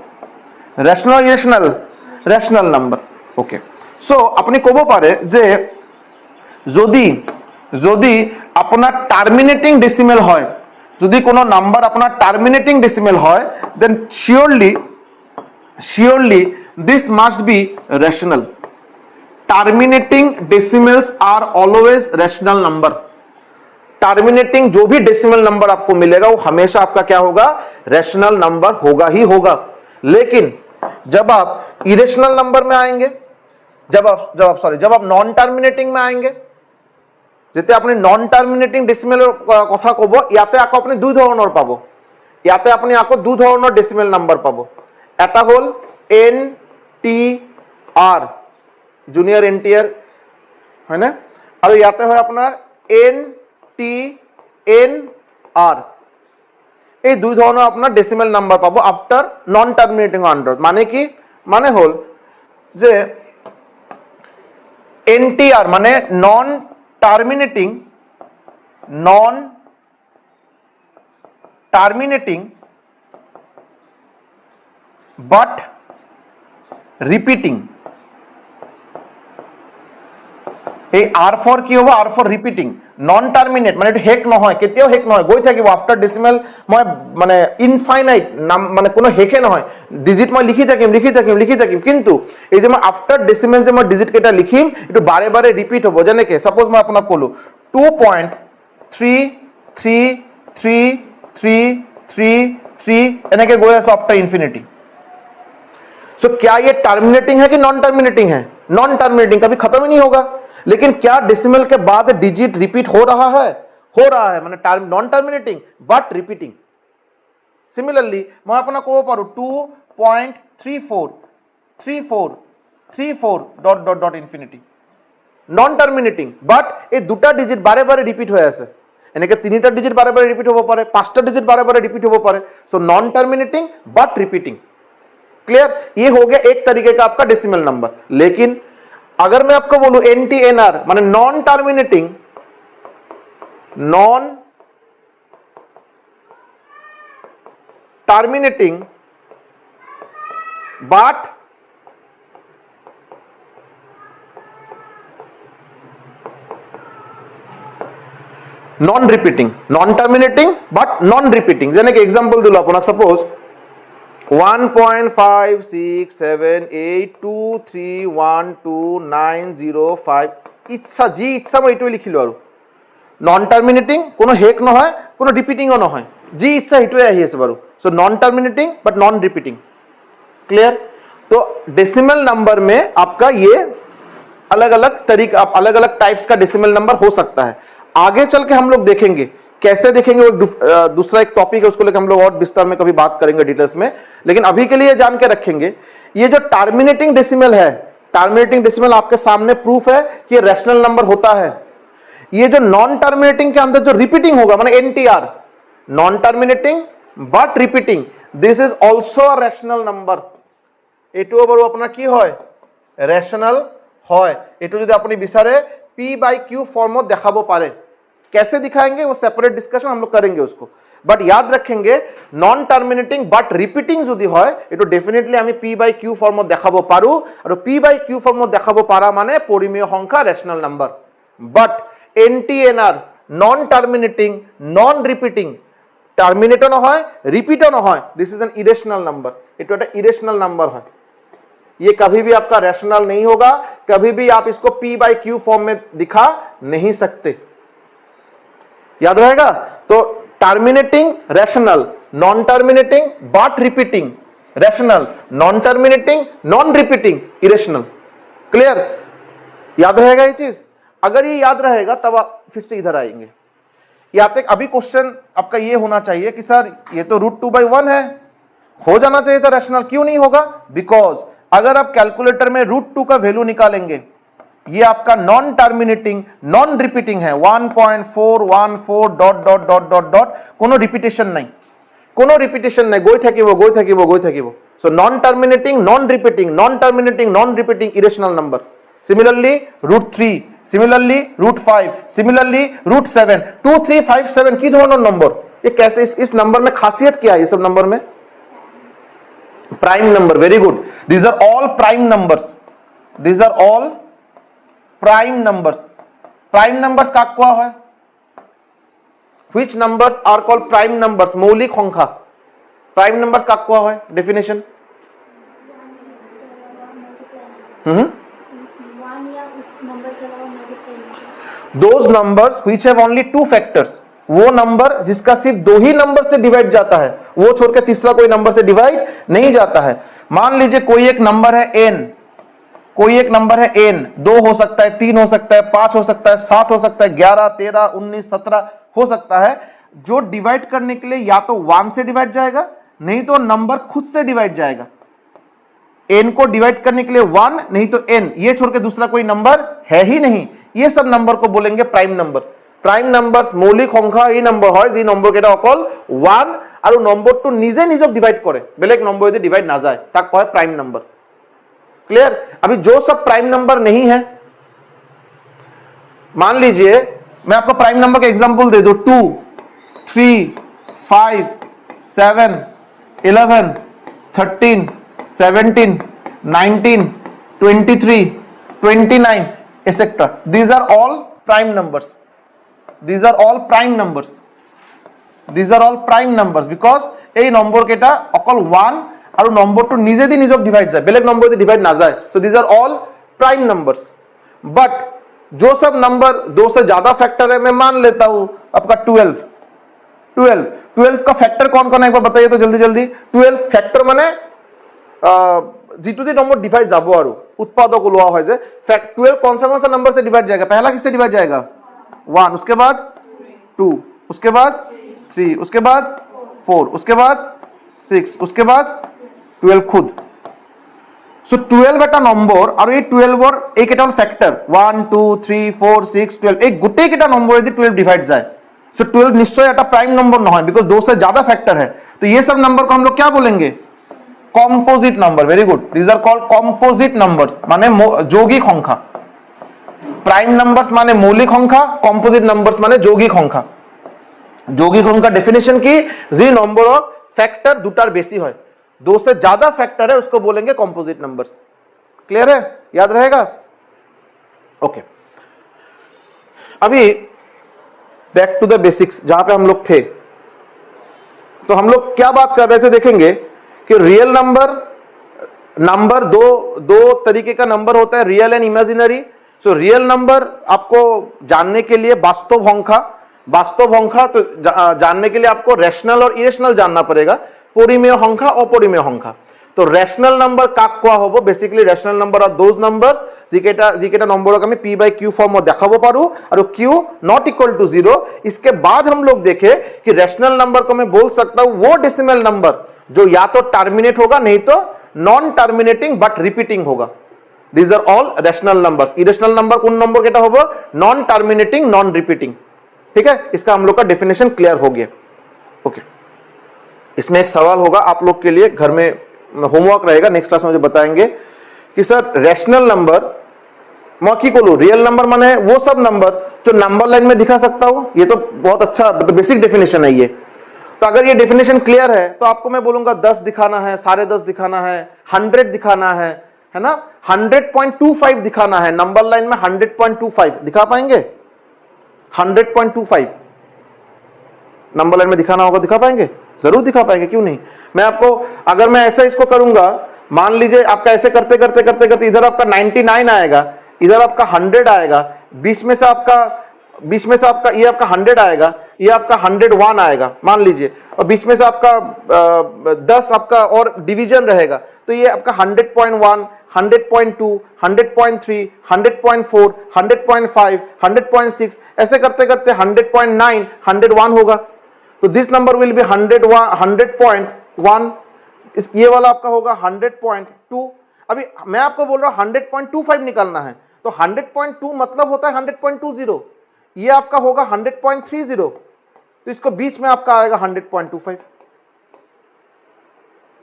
Rational irrational, rational number. Okay, so अपनी कब पारे जे যদি যদি আপনার টার্মিনেটিং ডেসিমেল হয়, যদি কোনো নাম্বার আপনার টার্মিনেটিং ডেসিমেল হয়, then surely this must be rational. Terminating decimals are always rational number. Terminating जो भी डेसिमल नंबर आपको मिलेगा वो हमेशा आपका क्या होगा, रैशनल नंबर होगा ही होगा। लेकिन जब आप इरेशनल नंबर में आएंगे, जब आप नॉन टर्मिनेटिंग में आएंगे, जेते आपनि नॉन टर्मिनेटिंग डेसिमल कथा कब, ইয়াতে আকো আপনি দুই ধরনের পাবো, ইয়াতে আপনি আকো দুই ধরনের ডেসিমেল নাম্বার পাবো। এটা হল NTR, জুনিয়র এনটিআর হয় না, আর ইয়াতে হয় আপনার NTNR। এই দুই ধরনের আপনার ডেসিমেল নাম্বার পাবো আফটার নন টার্মিনেটিং আন্ডার। মানে কি, মানে হল যে NTR মানে নন টার্মিনেটিং বাট রিপিটিং। এই R4 কি হ'ব, R4 রিপিটিং। নন টার্মিনেট মানে এটা হেক নহয়, কেতিয়াও হেক নহয়, গৈ থাকিব আফটার ডেসিমেল। মই মানে ইনফাইনাইট নাম, মানে কোনো হেকে নহয়, ডিজিট মই লিখি থাকিম। কিন্তু এই যে মই আফটার ডেসিমেল যে মই ডিজিট কেইটা লিখিম, এটো বাৰে বাৰে রিপিট হ'ব। যেনেকে সাপোজ মই আপোনাক কলো 2.333333 এনেকে গৈ আছো আফটার ইনফিনিटी। सो क्या ये टर्मिनेटिंग है कि नॉन टर्मिनेटिंग है? नॉन टर्मिनेटिंग, कभी खत्म ही नहीं होगा। लेकिन क्या डेसिमल के बाद डिजिट रिपीट हो रहा है? हो रहा है, माने non terminating but repeating. Similarly मैं अपना कब Paru 2.343434 dot dot dot infinity, non terminating but ये दुटा डिजिट बारे बारे रिपीट हो আছে। এনেকে তিনিটা ডিজিট বারে বারে রিপিট হব পারে, পাঁচটা ডিজিট বারে বারে রিপিট হব पारे। So non terminating but repeating. Clear? ये हो गया एक तरीके का आपका डेसिमल नंबर। लेकिन अगर मैं आपको बोलूं NTNR माने non terminating but non repeating, non terminating but non repeating. जेने के एग्जांपल दिलो आपन, सपोज 1.567823129005 ইচ্ছা জি ইচ্ছা মই এইটোই লিখিলো আৰু নন টার্মিনেটিং, কোনো হেক নহয়, কোনো রিপিটিংও নহয়, জি ইচ্ছা এইটোই আহি আছে বাৰু। So non terminating but non repeating. Clear? तो डेसिमल नंबर में आपका ये अलग अलग तरीका, अलग अलग टाइप्स का डेसिमल नंबर हो सकता है। आगे चल के हम लोग देखेंगे कैसे देखेंगे, वो दूसरा एक टॉपिक है, उसको लेकर हम लोग और विस्तार में कभी बात करेंगे डिटेल्स में। लेकिन अभी के लिए जान के रखेंगे, ये जो टर्मिनेटिंग डेसिमल है, टर्मिनेटिंग डेसिमल आपके सामने प्रूफ है कि रैशनल नंबर होता है। ये जो नॉन टर्मिनेटिंग के अंदर जो रिपीटिंग होगा माने NTR, non terminating but repeating, this is also a rational number. एटू बारू अपना की হয়, रैशनल হয়। एटू যদি আপনি বিচারে P/Q फॉर्मत দেখাবো पारे, कैसे दिखाएंगे वो सेपरेट डिस्कशन हम लोग करेंगे उसको। বাট ইয়াদ রাখেंगे নন টার্মিনেটিং বাট রিপিটিং যদি হয় এটো ডেফিনেটলি আমি p বাই q ফর্মত দেখাব পাৰো আৰু p বাই q ফর্মত দেখাব পাৰা মানে পরিমেয় সংখ্যা rational number but NTNR non terminating non repeating টার্মিনেটও নহয় রিপিটও নহয় this is an irrational number এটো একটা ইরেশনাল নাম্বার হয় ये कभी भी आपका रैशनल नहीं होगा कभी भी आप इसको p बाई q फॉर्म में दिखा नहीं सकते याद रहेगा तो terminating rational non terminating but repeating rational non terminating non repeating irrational clear याद रहेगा ये चीज अगर ये याद रहेगा तब आप फिर से इधर आएंगे यहाँ तक अभी क्वेश्चन आपका ये होना चाहिए कि सर ये तो √2/1 है हो जाना चाहिए था रैशनल क्यों नहीं होगा बिकॉज अगर आप कैलकुलेटर में √2 का वैल्यू निकालेंगे ये आपका नॉन टर्मिनेटिंग नॉन रिपीटिंग है 1.414 dot dot dot dot dot कोनो रिपीटेशन नहीं गई থাকিব so non terminating non repeating irrational number similarly √3 similarly √5 similarly √7 2 3 5 7 की दोनों नंबर ये कैसे इस नंबर में खासियत क्या है ये सब नंबर में prime number very good these are all prime numbers কাক কোৱা হয় which numbers are called prime numbers মৌলিক সংখ্যা prime numbers কাক কোৱা হয় definition those numbers which have only two factors वो नंबर जिसका सिर्फ दो ही नंबर से डिवाइड जाता है वो छोड़ के तीसरा कोई नंबर से डिवाइड नहीं जाता है मान लीजिए कोई एक नंबर है n 2 हो सकता है 3 हो सकता है 5 हो सकता है 7 हो सकता है 11 13 19 17 हो सकता है जो डिवाइड करने के लिए या तो 1 से डिवाइड जाएगा नहीं तो नंबर खुद से डिवाइड जाएगा n को डिवाइड करने के लिए 1 नहीं तो n ये छोड़ के दूसरा कोई नंबर है ही नहीं ये सब नंबर को बोलेंगे प्राइम नंबर प्राइम नंबर्स मौलिक সংখ্যা এই নম্বৰ হয় যে নম্বৰ কেটা অকল 1 আৰু নম্বৰটো নিজে নিজক ডিভাইড কৰে বেলেগ নম্বৰ যদি ডিভাইড না যায় তাক কয় प्राइम नंबर क्लियर अभी जो सब प्राइम नंबर नहीं है मान लीजिए मैं आपको प्राइम नंबर का एग्जांपल दे दूं 2 3 5 7 11 13 17 19 23 29 etc these are all prime numbers these are all prime numbers because এই নম্বর কেটা অকল 1 और नंबर तो निजे दी निजक डिवाइड जाए बेलेग नंबर दी डिवाइड ना जाए so these are all prime numbers but जो सब नंबर 2 से ज्यादा फैक्टर है मैं मान लेता हूं आपका 12 का फैक्टर कौन कौन है एक बार बताइए तो जल्दी 12 फैक्टर माने जितु दी नंबर डिवाइड जाबो आरो उत्पादक लोआ होय जे 12 कौन सा नंबर से डिवाइड जाएगा पहला किससे डिवाइड जाएगा 1 उसके बाद 2 उसके बाद 3 उसके बाद 4 उसके बाद 6 उसके बाद 12 खुद सो 12 এটা নম্বর আর এই 12 এর এই কেটা ফ্যাক্টর 1 2 3 4 6 12 এই গোটে কেটা নম্বর যদি 12 डिवाइड जाए सो 12 निश्चय এটা प्राइम नंबर নহয় बिकॉज़ 2 से ज्यादा फैक्टर है तो ये सब नंबर को हम लोग क्या बोलेंगे composite number very good these are called composite numbers माने যৌগিক সংখ্যা प्राइम नंबर्स माने মৌলিক সংখ্যা कॉम्पोजिट नंबर्स माने যৌগিক সংখ্যা যৌগিক সংখ্যা डेफिनेशन की যে নম্বরক फैक्टर দুটার বেশি হয় 2 से ज्यादा फैक्टर है उसको बोलेंगे कंपोजिट नंबर्स क्लियर है याद रहेगा ओके अभी बैक टू द बेसिक्स जहां पे हम लोग थे तो हम लोग क्या बात कर रहे थे देखेंगे कि रियल नंबर दो तरीके का नंबर होता है real and imaginary so real number आपको जानने के लिए वास्तव संख्या तो जानने के लिए आपको रैशनल और इरेशनल जानना पड़ेगा পরিমেয় সংখ্যা অপরিমেয় সংখ্যা তো রেশনাল নাম্বার কাক কোৱা হ'ব বেসিক্যালি রেশনাল নাম্বার আর दोज नंबर्स जिकेटा नंबरक আমি p बाय q फॉर्म में देखाबो पारू और q नॉट इक्वल टू 0 इसके बाद हम लोग देखे कि रेशनल नंबर को मैं बोल सकता हूं वो डेसिमल नंबर जो या तो टर्मिनेट होगा नहीं तो नॉन टर्मिनेटिंग बट रिपीटिंग होगा these are all rational numbers irrational number कौन नंबर केटा होबो नॉन टर्मिनेटिंग नॉन रिपीटिंग ठीक है इसका हम लोग का डेफिनेशन क्लियर हो गया ओके इसमें एक सवाल होगा आप लोग के लिए घर में होमवर्क रहेगा नेक्स्ट क्लास में मुझे बताएंगे कि सर रैशनल नंबर मैं की बोलूं रियल नंबर माने वो सब नंबर जो नंबर लाइन में दिखा सकता हूं ये तो बहुत अच्छा बेसिक डेफिनेशन है ये तो अगर ये डेफिनेशन क्लियर है तो आपको मैं बोलूंगा 10 दिखाना है, 10.5 दिखाना है, 100 दिखाना है ना, 100.25 दिखाना है, नंबर लाइन में 100.25 दिखा पाएंगे? 100.25 नंबर लाइन में दिखाना होगा, दिखा पाएंगे? जरूर दिखा पाएंगे, क्यों नहीं। मैं आपको, अगर मैं ऐसा इसको करूंगा, मान लीजिए आपका ऐसे करते करते करते करते इधर आपका 99 आएगा, इधर आपका 100 आएगा, बीच में से आपका ये आपका 100 आएगा, ये आपका 101 आएगा मान लीजिए, और बीच में से आपका 10 आपका और डिवीजन रहेगा, तो ये आपका 100.1, 100.2, 100.3, 100.4, 100.5, 100.6 ऐसे करते करते 100.9, 101 होगा। तो दिस नंबर विल बी 100.1, ये वाला आपका होगा 100.2। अभी मैं आपको बोल रहा हूं 100.25 निकालना है, तो 100.2 मतलब होता है 100.20, ये आपका होगा 100.30, तो इसको बीच में आपका आएगा 100.25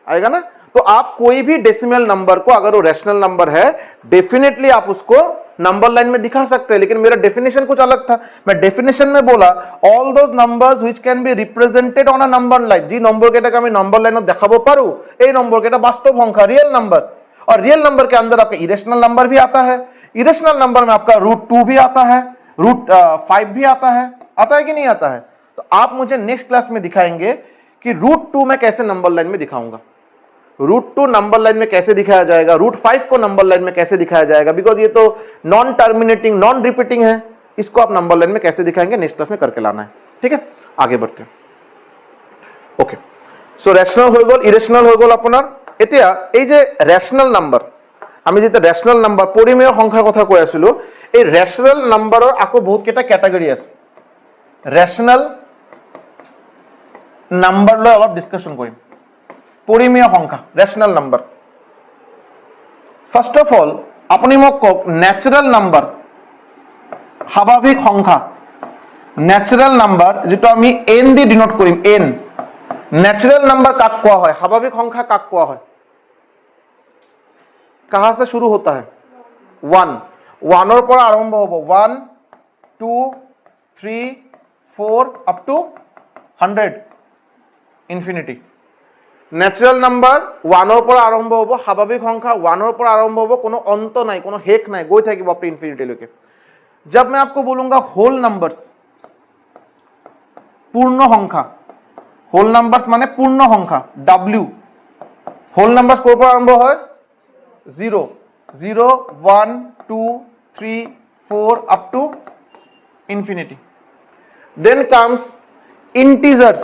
आएगा ना। तो आप कोई भी डेसिमल नंबर को, अगर वो रैशनल नंबर है, डेफिनेटली आप उसको नंबर लाइन में दिखा सकते हैं, लेकिन मेरा डेफिनेशन कुछ अलग था। मैं डेफिनेशन में बोला all those numbers which can be represented on a number line, जी नंबर केटाके আমি नंबर लाइनत দেখাবো পারো, এই नंबर केटा वास्तव संख्या, रियल नंबर। और रियल नंबर के अंदर आपका इरेशनल नंबर भी आता है, इरेशनल नंबर में आपका √2 भी आता है, √5 भी आता है कि नहीं आता है। तो आप मुझे नेक्स्ट क्लास में दिखाएंगे कि √2 में कैसे नंबर लाइन में दिखाऊंगा, √2 नंबर लाइन में कैसे दिखाया जाएगा, √5 को नंबर लाइन में कैसे दिखाया जाएगा, बिकॉज ये तो नॉन टर्मिनेटिंग नॉन रिपीटिंग है, इसको आप नंबर लाइन में कैसे दिखाएंगे नेक्स्ट क्लास में करके लाना है। ठीक है, आगे बढ़ते हैं। ओके, सो रैशनल हो गल, इरेशनल हो गल আপনার। এতিয়া এই যে ৰেশনাল নাম্বার, আমি যেটা ৰেশনাল নাম্বার পরিমেয় সংখ্যাৰ কথা কৈ আছিলো, এই ৰেশনাল নাম্বাৰৰ আকৌ বহুত কেইটা ক্যাটাগরি আছে। ৰেশনাল নাম্বার লৈ অলপ ডিসকাশন কৰিম। পরিমেয় সংখ্যা, rational number. First of all আপনি মোক কক ন্যাচারাল নাম্বার, স্বাভাবিক সংখ্যা, ন্যাচারাল নাম্বার যেটা আমি এন দি ডিনোট কৰিম, এন। ন্যাচারাল নাম্বার কাক কোৱা হয়, স্বাভাবিক সংখ্যা কাক কোৱা হয়? कहां से शुरू होता है? 1, 1 पर आरंभ होबो, 1 2 3 4 up to 100 infinity. Natural number 1 पर आरंभ होबो, স্বাভাবিক সংখ্যা 1 पर आरंभ होबो, কোনো অন্ত নাই, কোনো হেক নাই, গৈ থাকিব আপনি ইনফিনিটি লৈকে। जब मैं आपको बोलूंगा होल नंबर्स, पूर्ण संख्या, होल नंबर्स माने पूर्ण संख्या, W। होल नंबर्स कोर पर आरंभ হয় 0 0 1 2 3 4 up to infinity। then comes integers।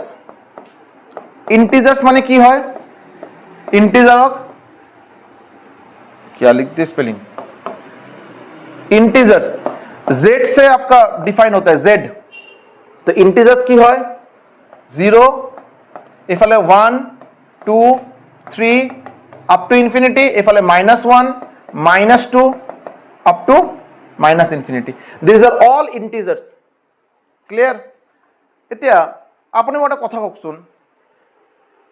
Integers माने की है? इंटीजर क्या लिखते हैं स्पेलिंग? इंटीजर्स जेड से आपका डिफाइन होता है, जेड। तो इंटीजर्स की है 0 इफाले 1 2 3 अप टू इनफिनिटी, इफाले -1 -2 up to -infinity. This are all integers. Clear? इतना आपने मोटा कथा कौन,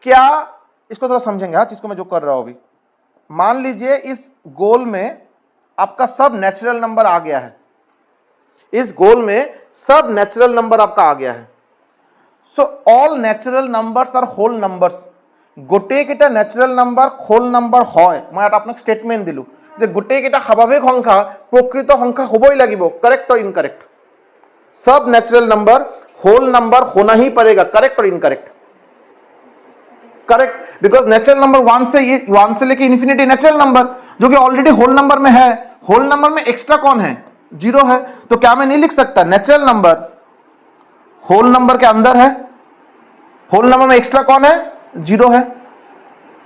क्या इसको थोड़ा समझेंगे हाँ, जिसको मैं जो कर रहा हूं अभी। मान लीजिए इस गोल में आपका सब नेचुरल नंबर आ गया है, इस गोल में सब नेचुरल नंबर आपका आ गया है। So all natural numbers are whole numbers. गोटेकेटा नेचुरल नंबर होल नंबर হয়, मैं आपको स्टेटमेंट दिलु যে গোটেকেটা স্বাভাবিক সংখ্যা প্রকৃত সংখ্যা হবই লাগিব, करेक्ट और इनकरेक्ट। सब नेचुरल नंबर होल नंबर होना ही पड़ेगा, करेक्ट और incorrect. Correct, because natural number 1 से लेके इन्फिनिटी नेचुरल नंबर जो कि ऑलरेडी होल नंबर में है। होल नंबर में एक्स्ट्रा कौन है? 0 है। तो क्या मैं नहीं लिख सकता नेचुरल नंबर होल नंबर के अंदर है, होल नंबर में एक्स्ट्रा कौन है? 0 है।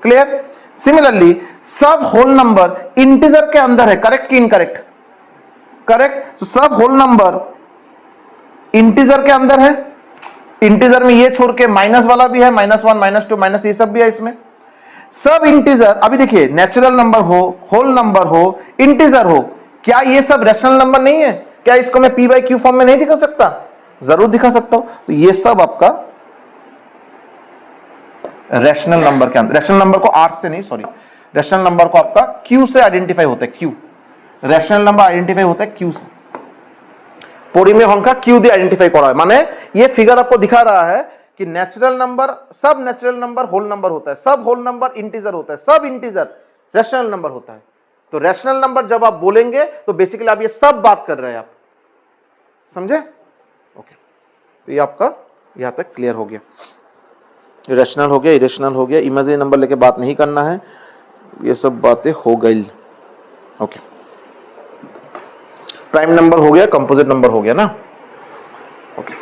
क्लियर? सिमिलरली सब होल नंबर इंटीजर के अंदर है, करेक्ट कि इनकरेक्ट? करेक्ट। तो सब होल नंबर इंटीजर के अंदर है, इंटीजर में ये छोड़ के माइनस वाला भी है, -1 -2 माइनस ये सब भी है इसमें। सब इंटीजर, अभी देखिए नेचुरल नंबर हो, होल नंबर हो, इंटीजर हो, क्या ये सब रैशनल नंबर नहीं है? क्या इसको मैं p/q फॉर्म में नहीं दिखा सकता? जरूर दिखा सकता हूं। तो ये सब आपका रैशनल नंबर के अंदर, रैशनल नंबर को r से नहीं, सॉरी, रैशनल नंबर को आपका q से आइडेंटिफाई होता है, q। रैशनल नंबर आइडेंटिफाई होता है q से, परिमेय संख्या q দিয়ে आइडेंटिफाई करा है। माने ये फिगर आपको दिखा रहा है कि नेचुरल नंबर, सब नेचुरल नंबर होल नंबर होता है, सब होल नंबर इंटीजर होता है, सब इंटीजर रैशनल नंबर होता है। तो रैशनल नंबर जब आप बोलेंगे तो बेसिकली आप ये सब बात कर रहे हैं, आप समझे? ओके, तो ये आपका यहां तक क्लियर हो गया। रैशनल हो गया, इरेशनल हो गया, इमेजिनरी नंबर लेके बात नहीं करना है, ये सब बातें हो गई। ओके, प्राइम नंबर हो गया, कंपोजिट नंबर हो गया ना। ओके,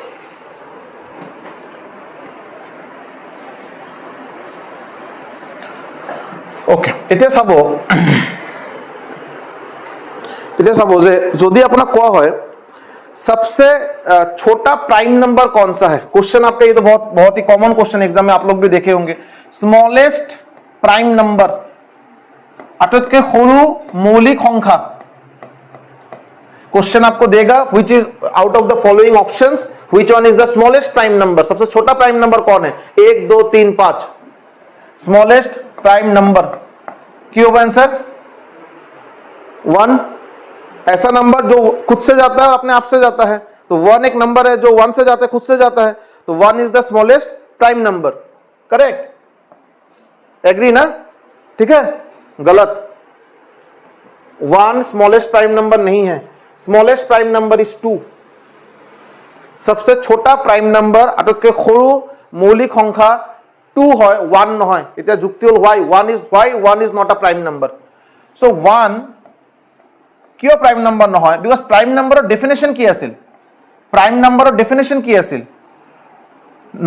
ओके, এতিয়া চাব যে যদি আপোনাক কোৱা হয় सबसे छोटा प्राइम नंबर कौन सा है, क्वेश्चन आपका ये तो बहुत ही कॉमन क्वेश्चन एग्जाम में आप लोग भी देखे होंगे। स्मॉलेस्ट प्राइम नंबर, আটাইতকৈ সৰু মৌলিক সংখ্যা, क्वेश्चन आपको देगा which is out of the following options which one is the smallest prime number, सबसे छोटा प्राइम नंबर कौन है, 1 2 3 5, स्मॉलेस्ट प्राइम नंबर क्या होगा आंसर 1। ऐसा नंबर जो खुद से जाता है और अपने आप से जाता है, तो 1 एक नंबर है जो 1 से जाता है, खुद से जाता है, तो 1 is the smallest prime number, correct, agree ना? ठीक है, गलत, 1 स्मॉलेस्ट प्राइम नंबर नहीं है, स्मॉलेस्ट प्राइम नंबर इज 2। सबसे छोटा प्राइम नंबर আটাইতকৈ সৰু মৌলিক সংখ্যা 2 হয়, 1 নহয়। এতিয়া যুক্তি হল why 1 is not a prime number, so 1 কিয় প্ৰাইম নম্বৰ নহয়, বিকজ প্ৰাইম নম্বৰৰ ডেফিনেশ্যন কি আছিল, প্ৰাইম নম্বৰৰ ডেফিনেশ্যন কি আছিল,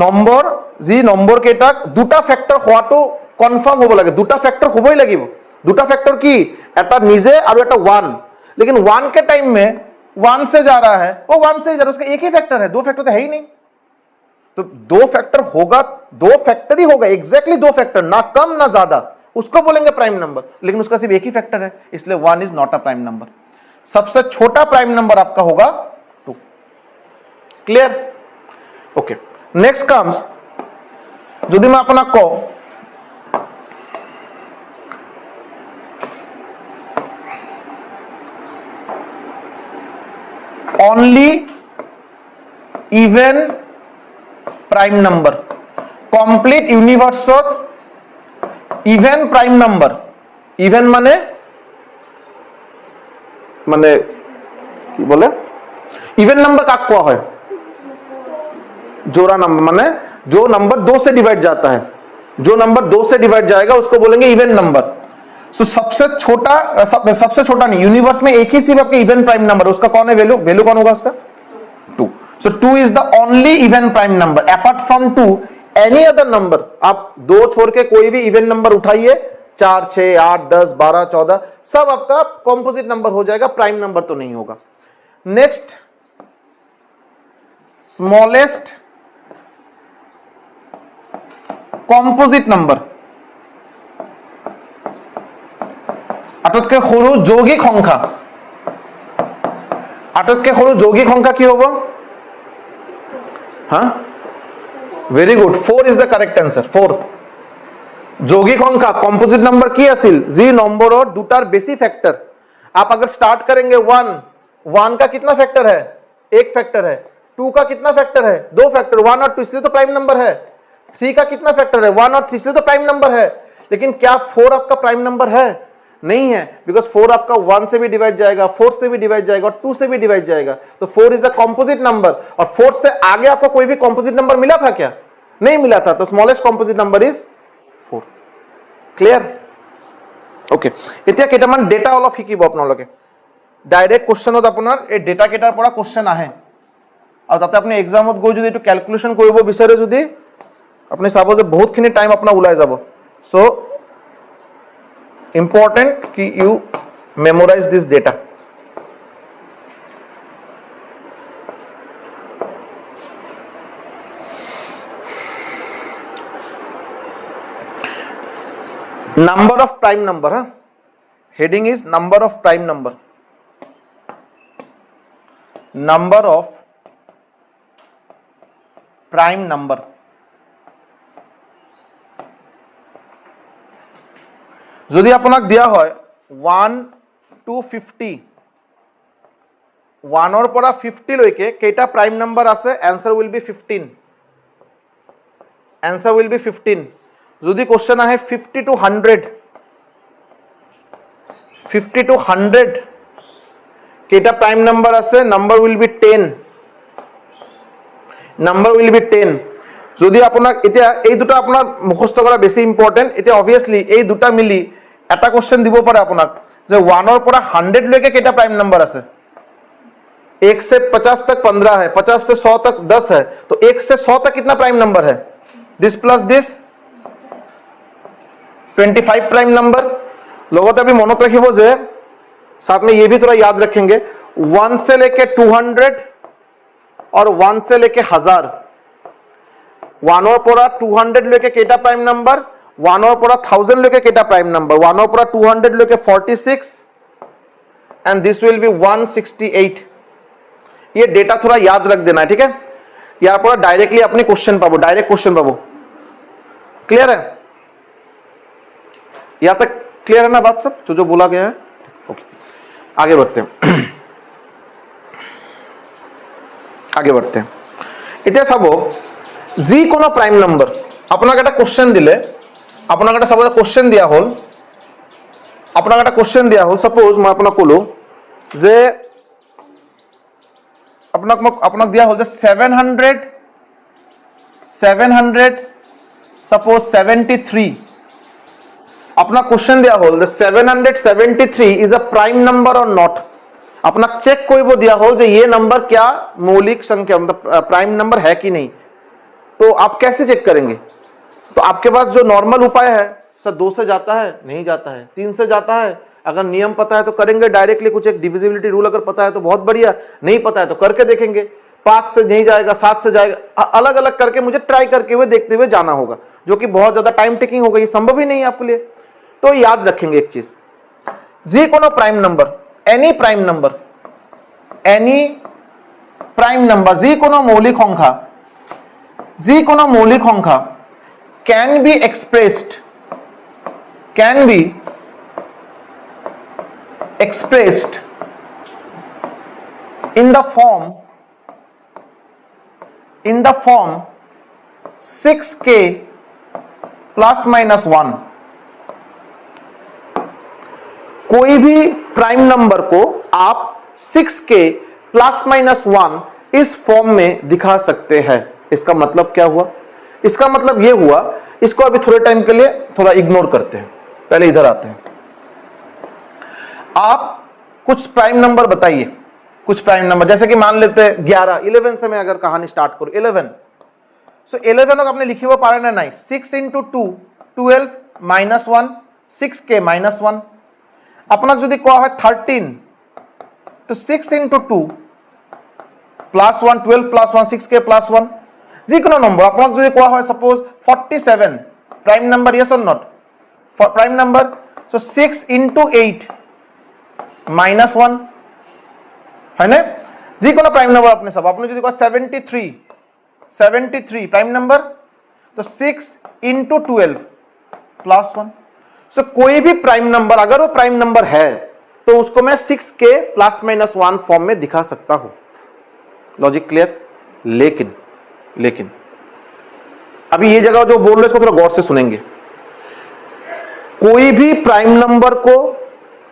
নম্বৰ যি নম্বৰ কেইটাক দুটা ফেক্টৰ হোৱাটো কনফাৰ্ম হ'ব লাগে, দুটা ফেক্টৰ হ'বই লাগিব। দুটা फैक्टर की, এটা নিজে আৰু এটা 1, लेकिन 1 के टाइम में 1 से जा रहा है, वो 1 से ही जा रहा है, उसका एक ही फैक्टर है, दो फैक्टर तो है ही नहीं। तो दो फैक्टर होगा, दो फैक्टर ही होगा, एग्जैक्टली दो फैक्टर, ना कम ना ज्यादा, उसको बोलेंगे प्राइम नंबर, लेकिन उसका सिर्फ एक ही फैक्टर है, इसलिए 1 is not a prime number. सबसे छोटा प्राइम नंबर आपका होगा 2। क्लियर? ओके, नेक्स्ट कम्स, यदि मैं अपना को only even prime number, complete universe even prime number, even माने কি বলে, इवन नंबर কাক কোয়া হয়, जोड़ा नंबर, माने जो नंबर 2 से डिवाइड जाता है, जो नंबर 2 से डिवाइड जाएगा उसको बोलेंगे इवन नंबर। सो सबसे छोटा नहीं, यूनिवर्स में एक ही सिर्फ आपके इवन प्राइम नंबर, उसका कौन है, वैल्यू कौन होगा उसका 2। सो 2 is the only even prime number, apart from 2 any other number, आप 2 छोड़ के कोई भी इवन नंबर उठाइए, 4 6 8 10 12 14, सब आपका कॉम्पोजिट नंबर हो जाएगा, प्राइम नंबर तो नहीं होगा। नेक्स्ट, स्मॉलेस्ट कॉम्पोजिट नंबर, আটাইতকৈ সৰু যৌগিক সংখ্যা, আটাইতকৈ সৰু যৌগিক সংখ্যা কি হ'ব, हाँ very good, 4 is the correct answer, 4। যৌগিক সংখ্যা কম্পোজিট नंबर কি আছিল, যি নম্বৰৰ দুটাৰ বেছি फैक्टर, आप अगर स्टार्ट करेंगे 1 का कितना फैक्टर है, एक फैक्टर है, 2 का कितना फैक्टर है, दो फैक्टर, 1 और 2, इसलिए तो प्राइम नंबर है, 3 का कितना फैक्टर है, 1 और 3, इसलिए तो प्राइम नंबर है। लेकिन क्या 4 आपका प्राइम नंबर है, नहीं है, बिकॉज 4 आपका 1 से भी डिवाइड जाएगा, 4 से भी डिवाइड जाएगा और 2 से भी डिवाइड जाएगा, तो 4 इज अ कॉम्पोजिट नंबर, और 4 से आगे आपको कोई भी कॉम्पोजिट नंबर मिला था क्या, नहीं मिला था, तो smallest composite number is 4। Clear? Okay, এতিয়া কেইটামান ডেটা অলপ শিকিব আপোনালোকে, ডাইৰেক্ট কোশ্চেনত আপোনাৰ এই ডেটা কেইটাৰ পৰা কোশ্চেন আহে, আৰু তাতে আপুনি এক্সামত গৈ যদি এইটো ক্যালকুলেশন কৰিব বিচাৰে, যদি আপুনি চাব যে বহুতখিনি টাইম আপোনাৰ ওলাই যাব। সো important कि you memorize this data। number of prime number, हाँ, heading is number of prime number, number of prime number। যদি আপোনাক দিয়া হয় 1 to 50, 1 পৰা 50 লৈকে কেইটা প্ৰাইম নম্বৰ আছে, answer will be 15। Answer will be 15। যদি কোশ্চেন আহে 50 to 100, 50 to 100 কেইটা প্ৰাইম নাম্বাৰ আছে, number will be 10, number will be 10। যদি আপোনাক এতিয়া এই দুটা আপোনাৰ মুখস্থ কৰা বেছি ইম্পৰ্টেণ্ট, এতিয়া অবভিয়াছলি এই দুটা মিলি এটা কোশ্চেন দিব পাৰে আপোনাক যে 1 ৰ পৰা 100 লৈকে কেইটা প্ৰাইম নাম্বাৰ আছে। 1 से 50 तक 15 है, 50 से 100 तक 10 है, तो 1 से 100 तक कितना प्राइम नंबर है, this plus this 25 prime number. लोगों तो अभी मनोत रखिए वो जे साथ में ये भी थोड़ा याद रखेंगे, 1 से लेके 200 और 1 से लेके 1000, 1 और पूरा 200 लेके केटा प्राइम नंबर, 1 और पूरा 1000 लेके केटा प्राइम नंबर, 1 और पूरा 200 लेके 46 एंड दिस विल बी 168। ये डेटा थोड़ा याद रख देना है, ठीक है। यहाँ पर डायरेक्टली अपने क्वेश्चन पाबो, डायरेक्ट क्वेश्चन पाबो। क्लियर है, यहां तक क्लियर है ना बात सब जो बोला गया है। ओके, आगे बढ़ते हैं, आगे बढ़ते हैं। इतना सबो যিকোনো प्राइम नंबर আপনাক একটা কোশ্চেন দিলে, আপনাক একটা সাপোজ কোশ্চেন দিয়া হল, আপনাক একটা কোশ্চেন দিয়া হল, সাপোজ মই আপোনাক কলো যে আপনাক দিয়া হল যে 700 suppose 73, अपना क्वेश्चन दिया होल 773 इज अ प्राइम नंबर और नॉट। अपना चेक करिब दिया होल जे ये नंबर क्या मौलिक संख्या मतलब प्राइम नंबर है कि नहीं, तो आप कैसे चेक करेंगे। तो आपके पास जो नॉर्मल उपाय है, सर 2 से जाता है, नहीं जाता है, 3 से जाता है, अगर नियम पता है तो करेंगे डायरेक्टली, कुछ एक डिविजिबिलिटी रूल अगर पता है तो बहुत बढ़िया, नहीं पता है तो करके देखेंगे, 5 से नहीं जाएगा 7 से जाएगा, अलग अलग करके मुझे ट्राई करके हुए देखते हुए जाना होगा, जो कि बहुत ज्यादा टाइम टेकिंग होगा, ये संभव ही नहीं है आपके लिए। तो याद रखेंगे एक चीज, जी कोनो prime number, any prime number, any prime number, जी कोनो मौलिक संख्या, जी कोनो मौलिक संख्या can be expressed, can be expressed in the form 6k plus minus 1। कोई भी प्राइम नंबर को आप 6k प्लस माइनस 1 इस फॉर्म में दिखा सकते हैं। इसका मतलब क्या हुआ, इसका मतलब यह हुआ, इसको अभी थोड़े टाइम के लिए थोड़ा इग्नोर करते हैं, पहले इधर आते हैं। आप कुछ प्राइम नंबर बताइए, कुछ प्राइम नंबर, जैसे कि मान लेते हैं 11, 11 से मैं अगर कहानी स्टार्ट करूं, 11, सो 11 आपने लिखी हुआ पारे ना, नहीं 6 into 2 12 minus 1 6k minus 1। अपना जो कहा है 13, तो 6 into 2 plus 1 12 plus 1 6k plus 1, जिको नंबर अपना जो कहा है सपोज 47 प्राइम नंबर, यस और not prime number, so 6 into 8 minus 1 है ना, जी को प्राइम नंबर अपने सब आपने जो 73 प्राइम नंबर, तो 6 into 12 प्लस 1। सो कोई भी प्राइम नंबर अगर वो प्राइम नंबर है तो उसको मैं 6k प्लस माइनस 1 फॉर्म में दिखा सकता हूं। Logic clear. लेकिन अभी ये जगह जो बोल रहे इसको थोड़ा गौर से सुनेंगे। कोई भी प्राइम नंबर को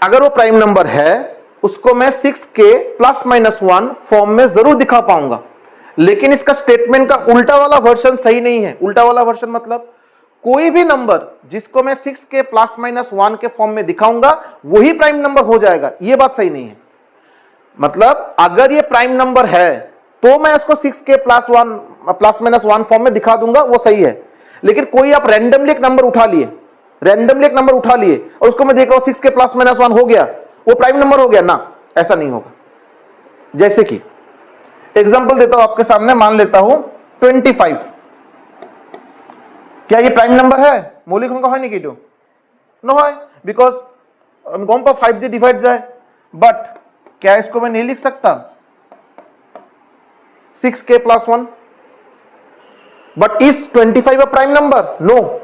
अगर वो प्राइम नंबर है उसको मैं 6k प्लस माइनस 1 फॉर्म में जरूर दिखा पाऊंगा, लेकिन इसका स्टेटमेंट का उल्टा वाला वर्जन सही नहीं है। उल्टा वाला वर्जन मतलब कोई भी नंबर जिसको मैं 6k प्लस माइनस 1 के फॉर्म में दिखाऊंगा वही प्राइम नंबर हो जाएगा, ये बात सही नहीं है। मतलब अगर ये प्राइम नंबर है तो मैं इसको 6k प्लस माइनस 1 फॉर्म में दिखा दूंगा, वो सही है। लेकिन कोई आप रैंडमली एक नंबर उठा लिए और उसको मैं देख रहा हूं 6k प्लस माइनस 1 हो गया, वो प्राइम नंबर हो गया ना, ऐसा नहीं होगा। जैसे कि एग्जांपल देता हूं आपके सामने, मान लेता हूं 25, क्या ये प्राइम नंबर है? मौलिक अंक है नहीं नो है, बिकॉज गम पर 5 दी डिवाइड जाए, बट क्या इसको मैं नहीं लिख सकता 6k plus 1? But is 25 a prime number? No.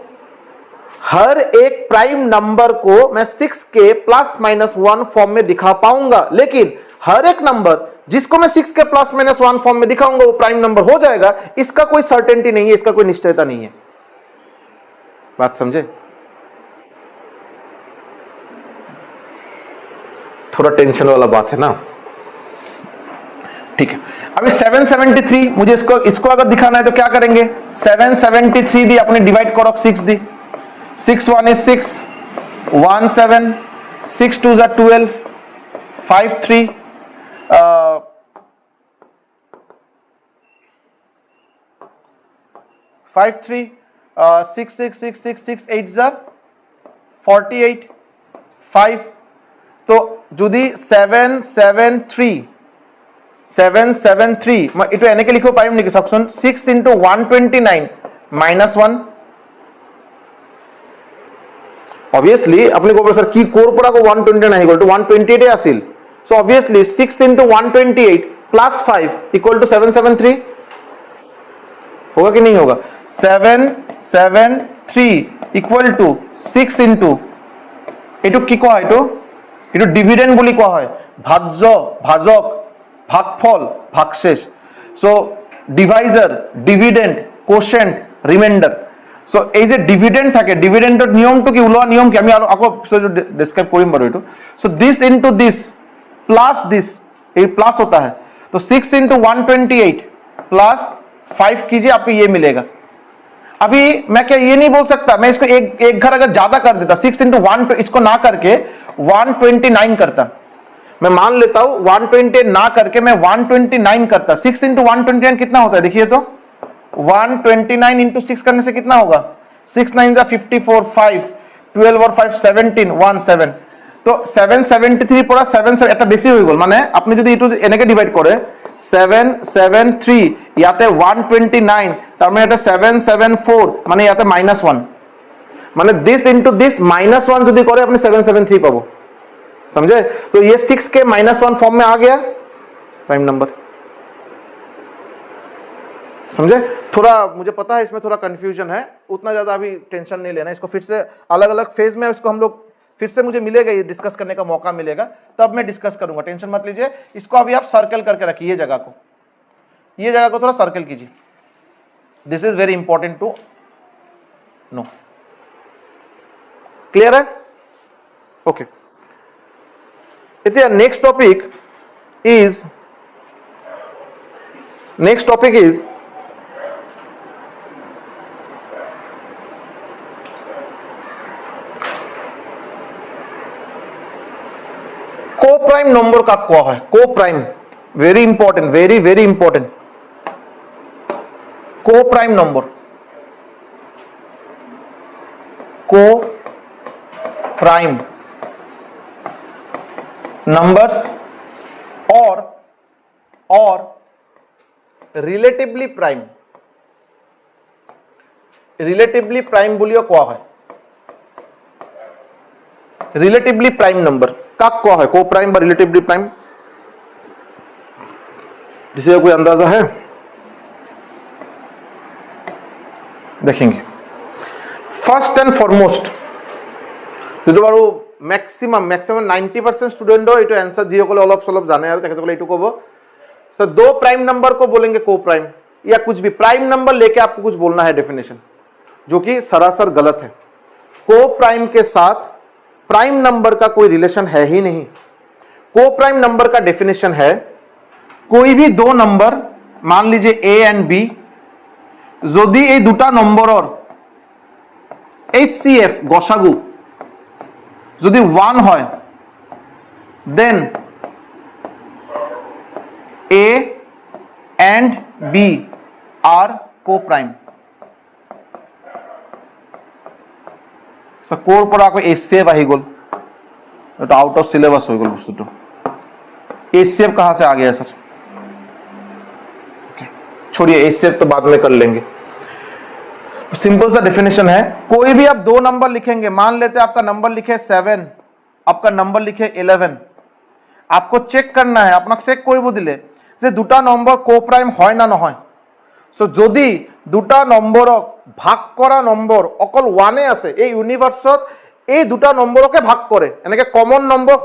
हर एक प्राइम नंबर को मैं 6k प्लस माइनस 1 फॉर्म में दिखा पाऊंगा, लेकिन हर एक नंबर जिसको मैं 6k प्लस माइनस 1 फॉर्म में दिखाऊंगा वो प्राइम नंबर हो जाएगा, इसका कोई सर्टेनिटी नहीं है, इसका कोई निश्चयता नहीं है। बात समझे? थोड़ा टेंशन वाला बात है ना, ठीक है। अभी 773 मुझे इसको अगर दिखाना है तो क्या करेंगे, 773 दी अपने डिवाइड करो 6 दी, 6 1 is 6, 1 7, 6 2 is 12, 5 3 5 3 6 6 6 6 6 8 is 48, 5 तो যদি 773 মই এটো এনেকে লিখিব পাৰিম নেকি চাওকচোন, 6 into 129 minus 1, obviously আপুনি ক'ব স্যাৰ কি কোৰ পৰা কো 129 আহি গ'ল তো 128 আছিল, so obviously 6 into 128 plus 5 equal to 773 होगा कि नहीं होगा, 773 equal to 6 into এটো কি কোৱা হয়, এটো ডিভিডেন্ড বুলি কোৱা হয়, ভাজ্য ভাজক ভাগফল ভাগশেষ, so Deviser dividend quotient reminder, so এই যে ডিভিডেন্ড থাকে ডিভিডেন্ডৰ নিয়মটো কি ওলোৱা নিয়ম কি আমি আকৌ ডিসক্রাইব কৰিম বাৰু এটো, so this into this plus this ये प्लस होता है, तो 6 into 128 प्लस 5 कीजिए आपको ये मिलेगा। अभी मैं क्या ये नहीं बोल सकता, मैं इसको एक घर अगर ज्यादा कर देता 6 into 1 इसको ना करके 129 करता, मैं मान लेता हूं 128 ना करके मैं 129 करता, 6 into 129 कितना होता है देखिए तो 129 into 6 करने से कितना होगा, 6 9 जा 54, 5 12 और 5 17 1 7, तो 773 পৰা 7 এটা বেশি হৈ গল, মানে আপনি যদি এটো এনেকে ডিভাইড করে 773 ইয়াতে 129 তার মানে এটা 774 মানে ইয়াতে -1, মানে दिस इनटू दिस -1 যদি করে আপনি 773 পাবো, समझे? तो ये 6 के -1 फॉर्म में आ गया प्राइम नंबर, समझे? थोड़ा मुझे पता है इसमें थोड़ा कंफ्यूजन है, उतना ज्यादा अभी टेंशन नहीं लेना, इसको फिर से अलग अलग फेज में इसको हम लोग फिर से मुझे मिलेगा, ये डिस्कस करने का मौका मिलेगा तब मैं डिस्कस करूंगा, टेंशन मत लीजिए। इसको अभी आप सर्कल करके रखिए, ये जगह को थोड़ा सर्कल कीजिए, this is very important to know, clear है? Okay, next topic is coprime number का क्या है, coprime very important, very very important, coprime number, coprime numbers और रिलेटिवली प्राइम बोलियो क्या है, रिलेटिवली प्राइम नंबर का क्या है, को प्राइम और रिलेटिवली प्राइम, जिसे कोई अंदाजा है? देखेंगे फर्स्ट एंड फॉरमोस्ट जो बारो मैक्सिमम 90% स्टूडेंट हो ये आंसर जी को अलग सलभ जाने और ये कब सर दो प्राइम नंबर को बोलेंगे को प्राइम, या कुछ भी प्राइम नंबर लेके आपको कुछ बोलना है डेफिनेशन, जो कि सरासर गलत है। को प्राइम के साथ प्राइम नंबर का कोई रिलेशन है ही नहीं। को प्राइम नंबर का डेफिनेशन है कोई भी दो नंबर मान लीजिए ए एंड बी, যদি এই দুটা নম্বৰৰ HCF গসাগু যদি 1 হয় দেন A and B are co-prime। Sir core पर आपको HCF आ ही गल, तो आउट ऑफ सिलेबस हो गल बस्तुটো। HCF कहां से आ गया सर? छोड़िए HCF तो बाद में कर लेंगे। सिंपल सा डेफिनेशन है, कोई भी आप दो नंबर लिखेंगे, मान लेते हैं आपका नंबर लिखे 7, आपका नंबर लिखे 11, आपको चेक करना है अपना चेक कोई दिले যে দুটা নম্বর কোপ্রাইম হয় না নহয়। সো যদি দুটা নম্বরক ভাগ করা নম্বর অকল 1 এ আছে, এই ইউনিভার্সত এই দুটা নম্বরকে ভাগ করে এনেকে কমন নম্বর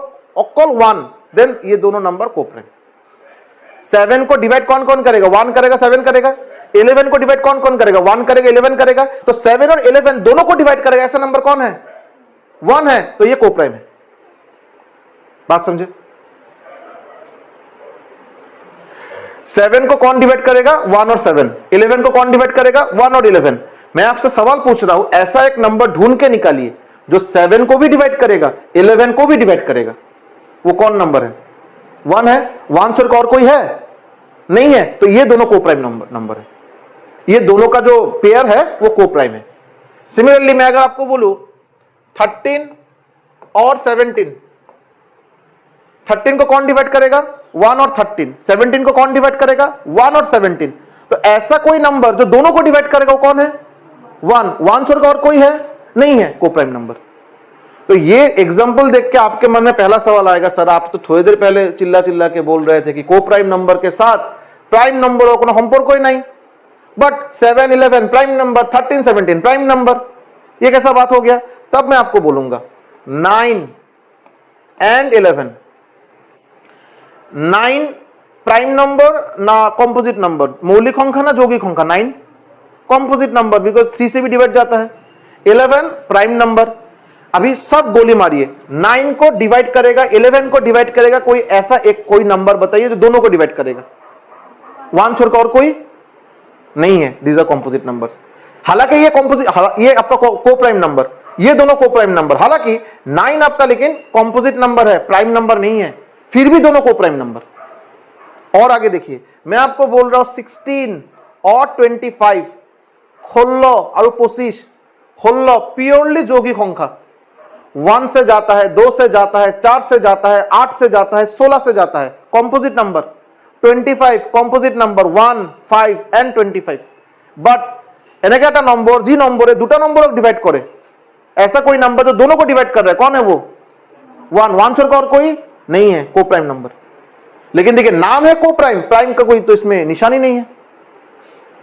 অকল 1, देन ये दोनों नंबर कोप्राइम। 7 को डिवाइड कौन कौन करेगा? 1 करेगा, 7 करेगा, 11 को डिवाइड कौन कौन करेगा? 1 करेगा, 11 करेगा, तो 7 और 11 दोनों को डिवाइड करेगा ऐसा नंबर कौन है? 1 है, तो ये कोप्राइम है। बात समझे? 7 को कौन डिवाइड करेगा? 1 और 7। 11 को कौन डिवाइड करेगा? 1 और 11। मैं आपसे सवाल पूछ रहा हूं, ऐसा एक नंबर ढूंढ के निकालिए जो 7 को भी डिवाइड करेगा, 11 को भी डिवाइड करेगा। वो कौन नंबर है? 1 है। 1 छोड़कर और कोई है? नहीं है, तो ये दोनों कोप्राइम नंबर है। ये दोनों का जो पेयर है वो कोप्राइम है। सिमिलरली मैं अगर आपको बोलूं 13 और 17, 13 को कौन डिवाइड करेगा? 1 और 13। 17 को कौन डिवाइड करेगा? 1 और 17। तो ऐसा कोई नंबर जो दोनों को डिवाइड करेगा वो कौन है? 1। 1 छोड़कर और कोई है? नहीं है, कोप्राइम नंबर। तो ये एग्जांपल देख के आपके मन में पहला सवाल आएगा, सर आप तो थोड़ी देर पहले चिल्ला चिल्ला के बोल रहे थे कि कोप्राइम नंबर के साथ प्राइम नंबर को हम पर कोई नहीं, but 7 11 prime number, 13 17 prime number, ये कैसा बात हो गया? तब मैं आपको बोलूंगा 9 एंड 11, 9 प्राइम नंबर ना कॉम्पोजिट नंबर, मौलिक संख्या ना यौगिक संख्या? 9 कॉम्पोजिट नंबर, बिकॉज 3 से भी डिवाइड जाता है। 11 प्राइम नंबर। अभी सब गोली मारिए, 9 को डिवाइड करेगा, 11 को डिवाइड करेगा, कोई ऐसा एक कोई नंबर बताइए जो दोनों को डिवाइड करेगा। 1 छोड़कर और कोई नहीं है। These are composite numbers. हालांकि ये कॉम्पोजिट, ये आपका कोप्राइम नंबर, ये दोनों कोप्राइम नंबर। हालांकि 9 आपका लेकिन कॉम्पोजिट नंबर है, प्राइम नंबर नहीं है, फिर भी दोनों कोप्राइम नंबर। और आगे देखिए, मैं आपको बोल रहा हूं 16 और 25, 16 और 25, 16 प्योरली यौगिक संख्या। 1 से जाता है, 2 से जाता है, 4 से जाता है, 8 से जाता है, 16 से जाता है, composite number. 25 composite number, 1 5 and 25। But এনে একটা নম্বর, যে নম্বরে দুটো নম্বরক ডিভাইড করে, ऐसा कोई नंबर जो दोनों को डिवाइड कर रहा है, कौन है वो? 1। 1 छोड़कर और कोई नहीं है, कोप्राइम नंबर। लेकिन देखिए नाम है कोप्राइम, प्राइम का कोई तो इसमें निशानी नहीं है।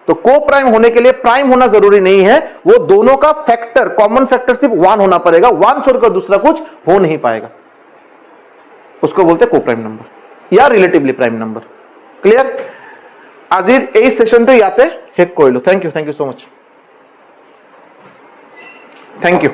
तो कोप्राइम होने के लिए प्राइम होना जरूरी नहीं है, वो दोनों का फैक्टर, कॉमन फैक्टर सिर्फ 1 होना पड़ेगा। 1 छोड़कर दूसरा कुछ हो नहीं पाएगा, उसको बोलते कोप्राइम नंबर या रिलेटिवली प्राइम नंबर। क्लियर? আজির এই সেশনটা ইয়াতে শেষ কৰিলো। Thank you so much. Thank you.